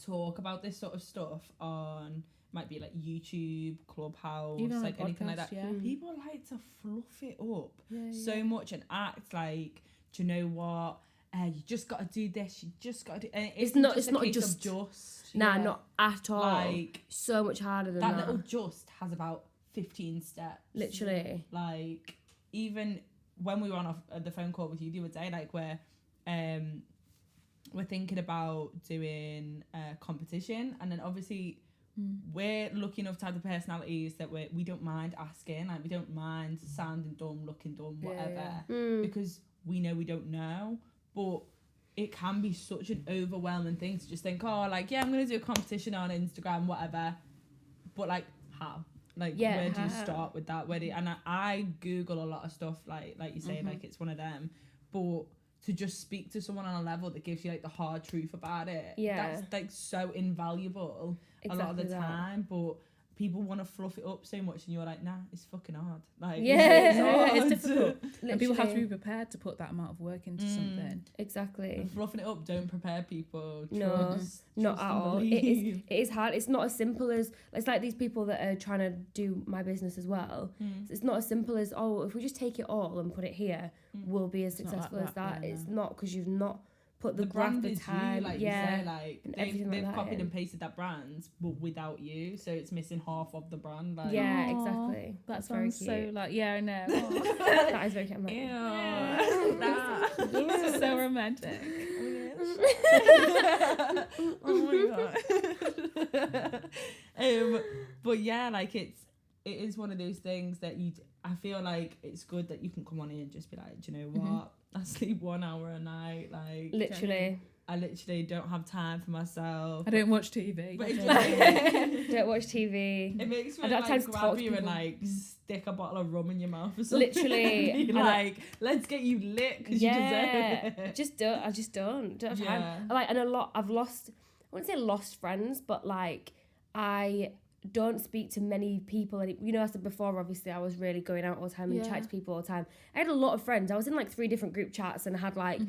talk about this sort of stuff on, might be like YouTube, Clubhouse, Even like anything like podcast, that. People like to fluff it up so much and act like, do you know what? You just got to do this. You just got to do. And it's not just. Nah, not at all. Like so much harder than that. That little just has about 15 steps. Literally. Like even when we were on the phone call with you the other day, like we're thinking about doing a competition, and then obviously we're lucky enough to have the personalities that we don't mind asking, like we don't mind sounding dumb, looking dumb, whatever, because we know we don't know. But it can be such an overwhelming thing to just think, oh, like, yeah, I'm going to do a competition on Instagram, whatever. But, like, how? Like, where do you start with that? And I Google a lot of stuff, like you say, like, it's one of them. But to just speak to someone on a level that gives you, like, the hard truth about it, that's, like, so invaluable a lot of the time. But people want to fluff it up so much, and you're like, nah, it's fucking hard. Like, it's difficult. And people have to Literally. be prepared to put that amount of work into something. Exactly. And fluffing it up don't prepare people. No, not trust at and all. believe. It is hard. It's not as simple as, it's like these people that are trying to do my business as well. It's not as simple as, oh, if we just take it all and put it here, we'll be as not successful like as that, that. yeah, It's not, because you've not put the brand the is time, you, like yeah, you say, like and everything they've like that copied in. and pasted that brand, but without you, so it's missing half of the brand. Like, Yeah, Aw, exactly. That That's very sounds so cute. like, yeah, I know. That is very cute. I'm like, ew, This is so romantic. Oh my god. But yeah, like it is one of those things that I feel like it's good that you can come on here and just be like, do you know what? I sleep 1 hour a night. Like, literally. I literally don't have time for myself. I don't watch TV. But it Don't watch TV. It makes me I don't have time like to talk grab to you and people. like stick a bottle of rum in your mouth or something. Literally. And be And like, let's get you lit because you deserve it. Just don't. I just don't have Yeah. time. Like, and I've lost. I wouldn't say lost friends, but like I don't speak to many people. And you know, I said before, obviously, I was really going out all the time and chatting to people all the time. I had a lot of friends. I was in like 3 different group chats and I had like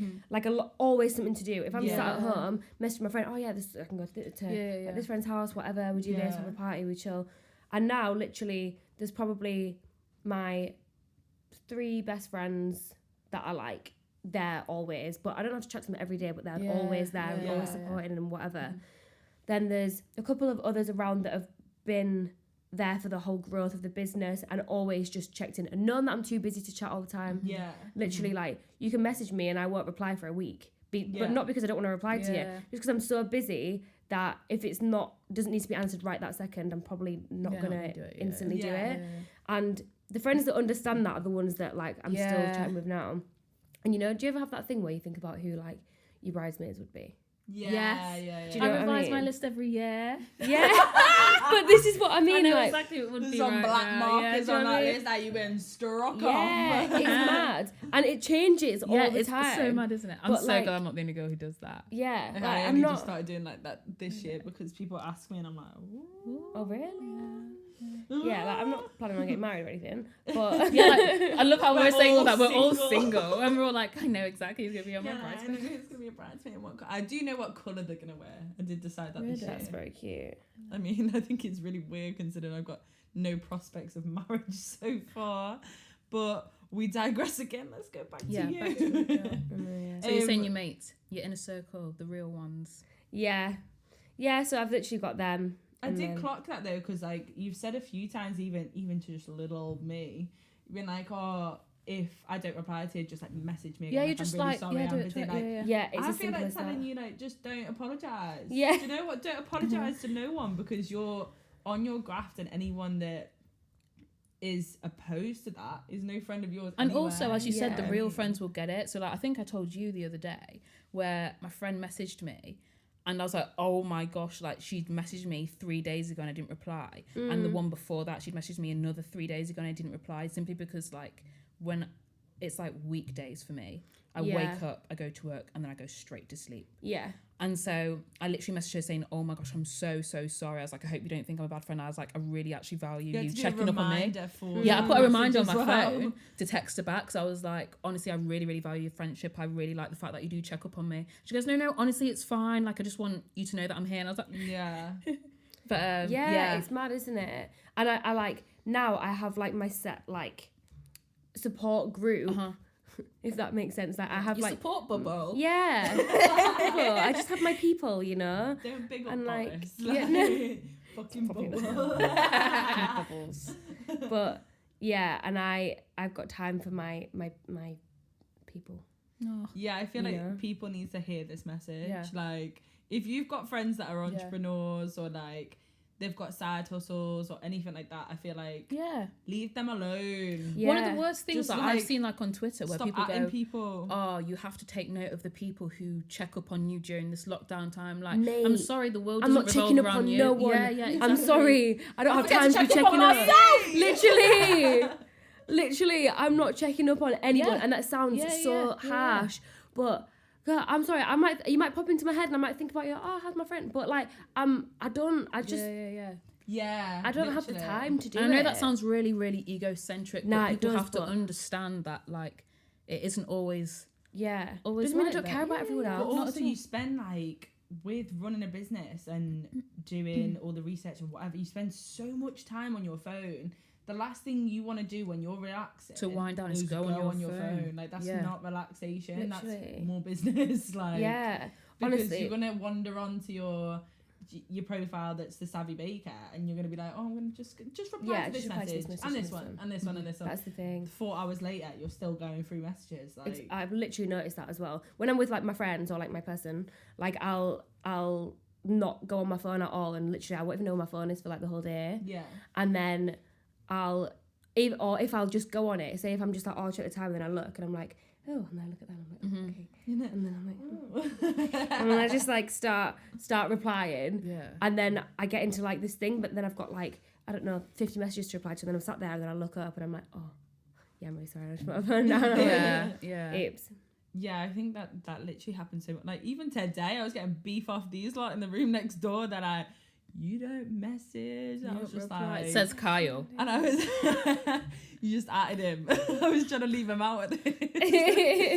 always something to do. If I'm sat at home, message my friend, oh yeah, I can go to like, this friend's house, whatever. We do this, have a party, we chill. And now, literally, there's probably my 3 best friends that are like there always, but I don't have to chat to them every day, but they're always there and always supporting and whatever. Then there's a couple of others around that have been there for the whole growth of the business and always just checked in and known that I'm too busy to chat all the time. Yeah. Literally, like, you can message me and I won't reply for a week. But not because I don't want to reply to you, just because I'm so busy that if it's doesn't need to be answered right that second, I'm probably not gonna instantly do it. And the friends that understand that are the ones that like I'm still chatting with now. And you know, do you ever have that thing where you think about who like your bridesmaids would be? Yeah. Do you know I what revise mean? my list every year. Yeah. But this is what I mean. I know like, exactly what would There's be some right black now. markers do you on know that what I mean? list that you've been struck yeah, off. it's mad. And it changes all the it's time. so mad, isn't it? I'm But, so like, glad I'm not the only girl who does that. Yeah. Like, I I'm only not. just started doing like that this year because people ask me and I'm like, ooh. Oh, really? Yeah, like, I'm not planning on getting married or anything. But Yeah, like, I love how we're We're saying all all that. We're all single. single. And we're all like, I know exactly who's going to be on my Yeah, I know bridesmaid. it's gonna be a bridesmaid. I do know what colour they're gonna wear. I did decide that this year. that's very cute. I mean, I think it's really weird considering I've got no prospects of marriage so far. But we digress again. Let's go back to you. Back to the girl. So you're saying Um, your mates, your inner circle, the real ones. Yeah. Yeah, so I've literally got them. I and did then- clock that though, because like you've said a few times, even to just little old me, you've been like, oh, if I don't reply to you, just like message me. Yeah, again, you're like, just I'm really like, sorry, yeah, I'm do it. busy. Yeah, Like, yeah. Yeah, it's I as feel simple like as that. telling you like just don't apologise. Yeah. Do you know what? Don't apologise to no one because you're on your graft, and anyone that is opposed to that is no friend of yours. And anyway. also, as you said, the Yeah. real friends will get it. So, like, I think I told you the other day where my friend messaged me and I was like, oh my gosh, like, she'd messaged me 3 days ago and I didn't reply. And the one before that, she'd messaged me another 3 days ago and I didn't reply, simply because, like, when it's like weekdays for me, I wake up, I go to work, and then I go straight to sleep. Yeah. And so I literally messaged her saying, oh my gosh, I'm so sorry. I was like, I hope you don't think I'm a bad friend. I was like, I really actually value you checking up on me. Yeah, I put a reminder on my phone to text her back, because I was like, honestly, I really value your friendship. I really like the fact that you do check up on me. She goes, no, honestly, it's fine. Like, I just want you to know that I'm here. And I was like, Yeah. but yeah, it's mad, isn't it? And I like, now I have like my set like support group, if that makes sense. Like I have your like support bubble. Yeah. Bubble. I just have my people, you know. Don't big up And, like, Boris. yeah, Like, no. fucking Fucking bubble. Bubbles. But yeah, and I've got time for my people. Oh. Yeah, I feel like Yeah. people need to hear this message. Yeah. Like, if you've got friends that are entrepreneurs or like they've got side hustles or anything like that, I feel like leave them alone. Yeah. One of the worst things Just, that like, I've seen, like, on Twitter, where Stop people atting go, people. oh, you have to take note of the people who check up on you during this lockdown time. Like, Mate, I'm sorry, the world I'm doesn't not revolve checking up around on you. no one. Yeah, I'm exactly. sorry. I don't have forget time to to be check up checking on up. myself. Literally. Literally, I'm not checking up on anyone. Yeah. And that sounds Yeah, so yeah. harsh. But God, I'm sorry. You might pop into my head and I might think about you. Oh, how's my friend? But like, I don't have the literally. time to do And I know it. that sounds really, really egocentric, Nah, but it people does, have to but- understand that, like, it isn't always. Yeah. Always Doesn't mean I like don't that. care about Yeah, everyone yeah. But else. Not also, at all. you spend like with running a business and doing all the research and whatever. You spend so much time on your phone the last thing you want to do when you're relaxing To wind down is is go on your phone. Like, that's Yeah. not relaxation. Literally. That's more business. Like, Yeah, because honestly. you're gonna wander onto your profile that's the Savvy Baker, and you're gonna be like, oh, I'm gonna just reply to this just reply to message, this and this message one, and this one, and this one. That's the thing. 4 hours later, you're still going through messages. Like, I've literally noticed that as well. When I'm with like my friends or like my person, like I'll not go on my phone at all, and literally I won't even know where my phone is for like the whole day. yeah, And then if I'll just go on it, say if I'm just like, oh, I'll check the time, and then I look and I'm like, oh, and then I look at that and I'm like, okay. And then I'm like, oh. And then I just like start replying. Yeah. And then I get into like this thing, but then I've got like, I don't know, 50 messages to reply to, and then I'm sat there and then I look up and I'm like, oh, yeah, I'm really sorry, I just put my phone down. Yeah. Oops. yeah. I think that literally happens so much. Like, even today, I was getting beef off these lot in the room next door that you don't message. I was just like, It says Kyle. and I was, you just added him. I was trying to leave him out at this.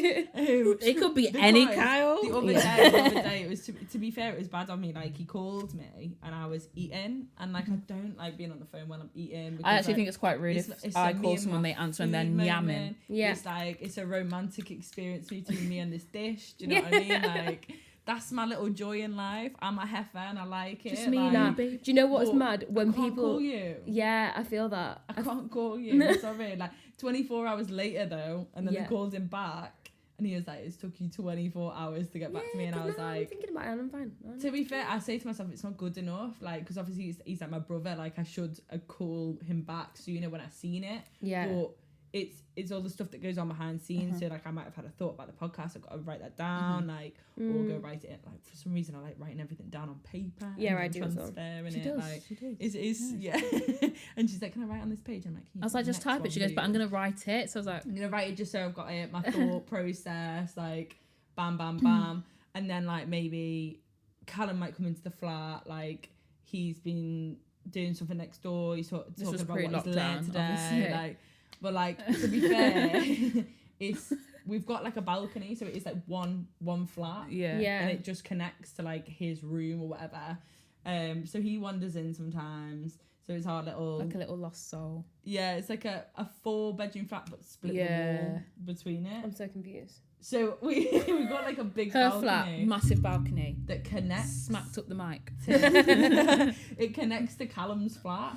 It could be any Because Kyle. The other day, it was to be fair, it was bad on me. Like, he called me and I was eating, and like I don't like being on the phone when I'm eating. Because, I actually like, think it's quite rude if I call someone, they answer, and then yamming. Yeah. It's like, it's a romantic experience between me and this dish. Do you know what I mean? Like, that's my little joy in life. I'm a heifer and I like it. Just me like, and Nah. babe. Do you know what's But mad? When I can't people. call you. Yeah, I feel that. I can't call you. Sorry. Like, 24 hours later though, and then Yeah. they called him back, and he was like, "It's took you 24 hours to get back to me," and I was I'm like, thinking about it and I'm fine. to be fair, I say to myself, it's not good enough. Like, because obviously he's like my brother. Like, I should call him back sooner when I seen it. Yeah. But it's all the stuff that goes on behind scenes. So like, I might have had a thought about the podcast. I've got to write that down, like, or go write it. Like, for some reason, I like writing everything down on paper. Yeah, and I then do as well. transferring She it. does. Like, She does. it's yeah. And she's like, "Can I write on this page?" I'm like, I was like, just type it. She goes, but I'm gonna write it. So I was like, I'm gonna write it just so I've got it, my thought process, like, bam, bam, bam. And then, like, maybe Callum might come into the flat, like, he's been doing something next door, he's talking was about what he's pre-lockdown, learned today, obviously. like, but, like, to be fair, we've got, like, a balcony, so it is, like, one flat, yeah. Yeah. and it just connects to, like, his room or whatever, so he wanders in sometimes. So it's our little, Like a little lost soul. yeah, it's like a 4-bedroom flat, but split the Yeah. wall between it. I'm so confused. So we got like a big Her balcony flat, massive balcony. that connects. Smacked up the mic. It connects to Callum's flat.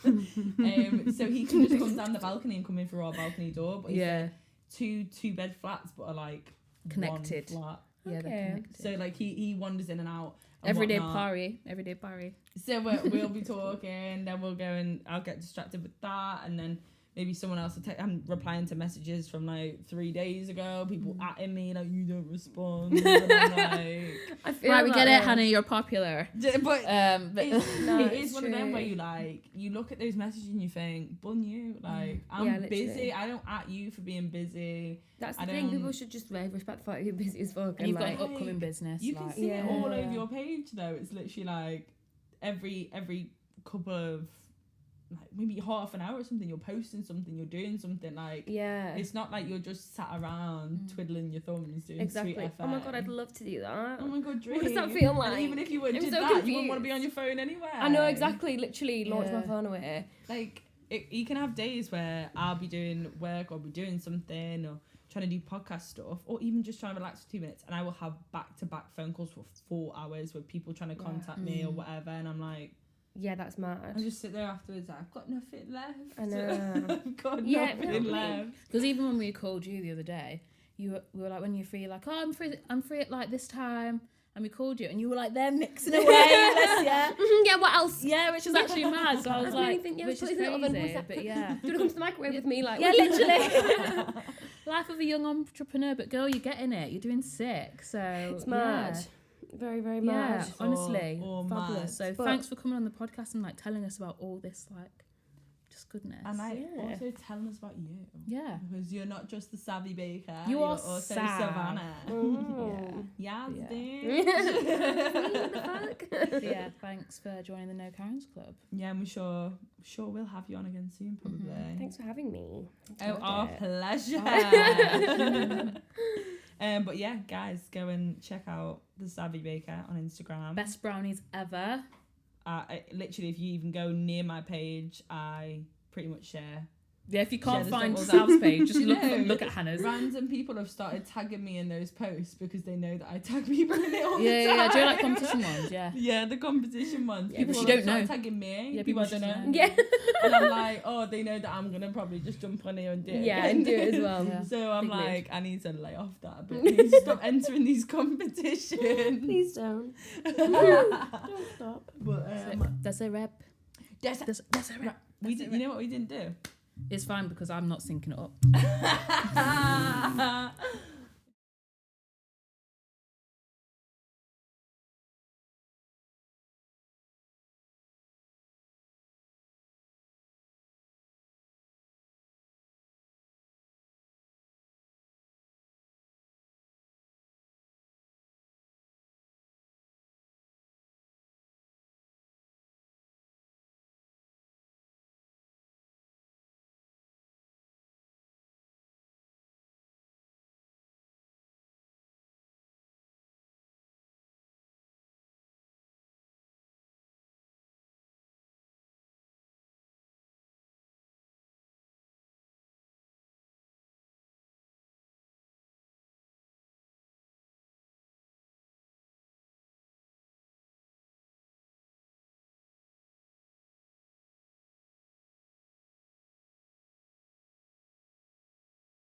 So he can just come down the balcony and come in through our balcony door. But Yeah. it's two-bed flats, but are like Connected. one flat. Yeah, Okay. they're connected. So like he wanders in and out. And Everyday whatnot. party. Everyday party. So we'll be talking, then we'll go and I'll get distracted with that, and then maybe someone else will take. I'm replying to messages from like 3 days ago. People atting me like, you don't respond. And I'm like, I feel Right, we that get it, though. Hannah. You're popular. but But No, it it's is one of them true. where you like, you look at those messages and you think, bun you, like, I'm Yeah, literally. busy. I don't at you for being busy. That's I the thing. don't- People should just respect the fact that you're busy as fuck. and you've got like, an upcoming business. You can like, see it all Yeah. over your page though. It's literally like every couple of like maybe half an hour or something, you're posting something, you're doing something. Like, yeah. it's not like you're just sat around twiddling your thumbs doing Exactly. sweet Oh my god, FM. I'd love to do that. Oh my god, dream. What does that feel And like? even if you were I'm did so that, you wouldn't want to be on your confused. phone anyway. I know exactly. Literally, launch my Yeah. phone away. Like, you can have days where I'll be doing work or be doing something or trying to do podcast stuff or even just trying to relax for 2 minutes, and I will have back-to-back phone calls for 4 hours with people trying to contact me or whatever, and I'm like, Yeah, that's I mad. just sit there afterwards like, I've got nothing left. I know. I've got Yeah, nothing no, left. Because even when we called you the other day, we were like, when you're free, like, oh, I'm free at like this time, and we called you, and you were like, they're mixing away, yeah, Yeah, what else? yeah, which is actually mad. So I was I really like, think, yeah, which put is it in the oven, crazy, what's that? but yeah, Do you want to come to the microwave with me? Like, yeah, literally. Life of a young entrepreneur, but girl, you're getting it. You're doing sick. So It's mad. Very, very mad. Yeah, honestly, or fabulous. mad. So But- thanks for coming on the podcast and like telling us about all this like just goodness. And like Yeah. also telling us about you. Yeah. Because you're not just the savvy baker. You you're are also Sav. Savannah. Oh. Yeah, Yeah. dude. What the fuck? So yeah, thanks for joining the No Karens Club. Yeah, and we sure we'll have you on again soon, probably. Thanks for having me. Oh, Enjoyed our it. pleasure. But yeah, guys, go and check out the Savvy Baker on Instagram. Best brownies ever. literally, if you even go near my page, I pretty much share. Yeah, if you can't the find stuff Sal's page, just You know, look at Hannah's. Random people have started tagging me in those posts because they know that I tag people in it all the Yeah, time. do you like competition ones? Yeah. Yeah, the competition ones. Yeah, People but you have don't started know. tagging me. Yeah, people I people don't just know. know. Yeah. And I'm like, oh, they know that I'm gonna probably just jump on here and do it. Yeah, again. and do it as well. Yeah. So I'm Big mood. like, I need to lay off that a bit. I need to stop entering these competitions. Please don't. Don't stop. But That's a rep. that's That's a rep. we did. You know what we didn't do? It's fine because I'm not syncing it up.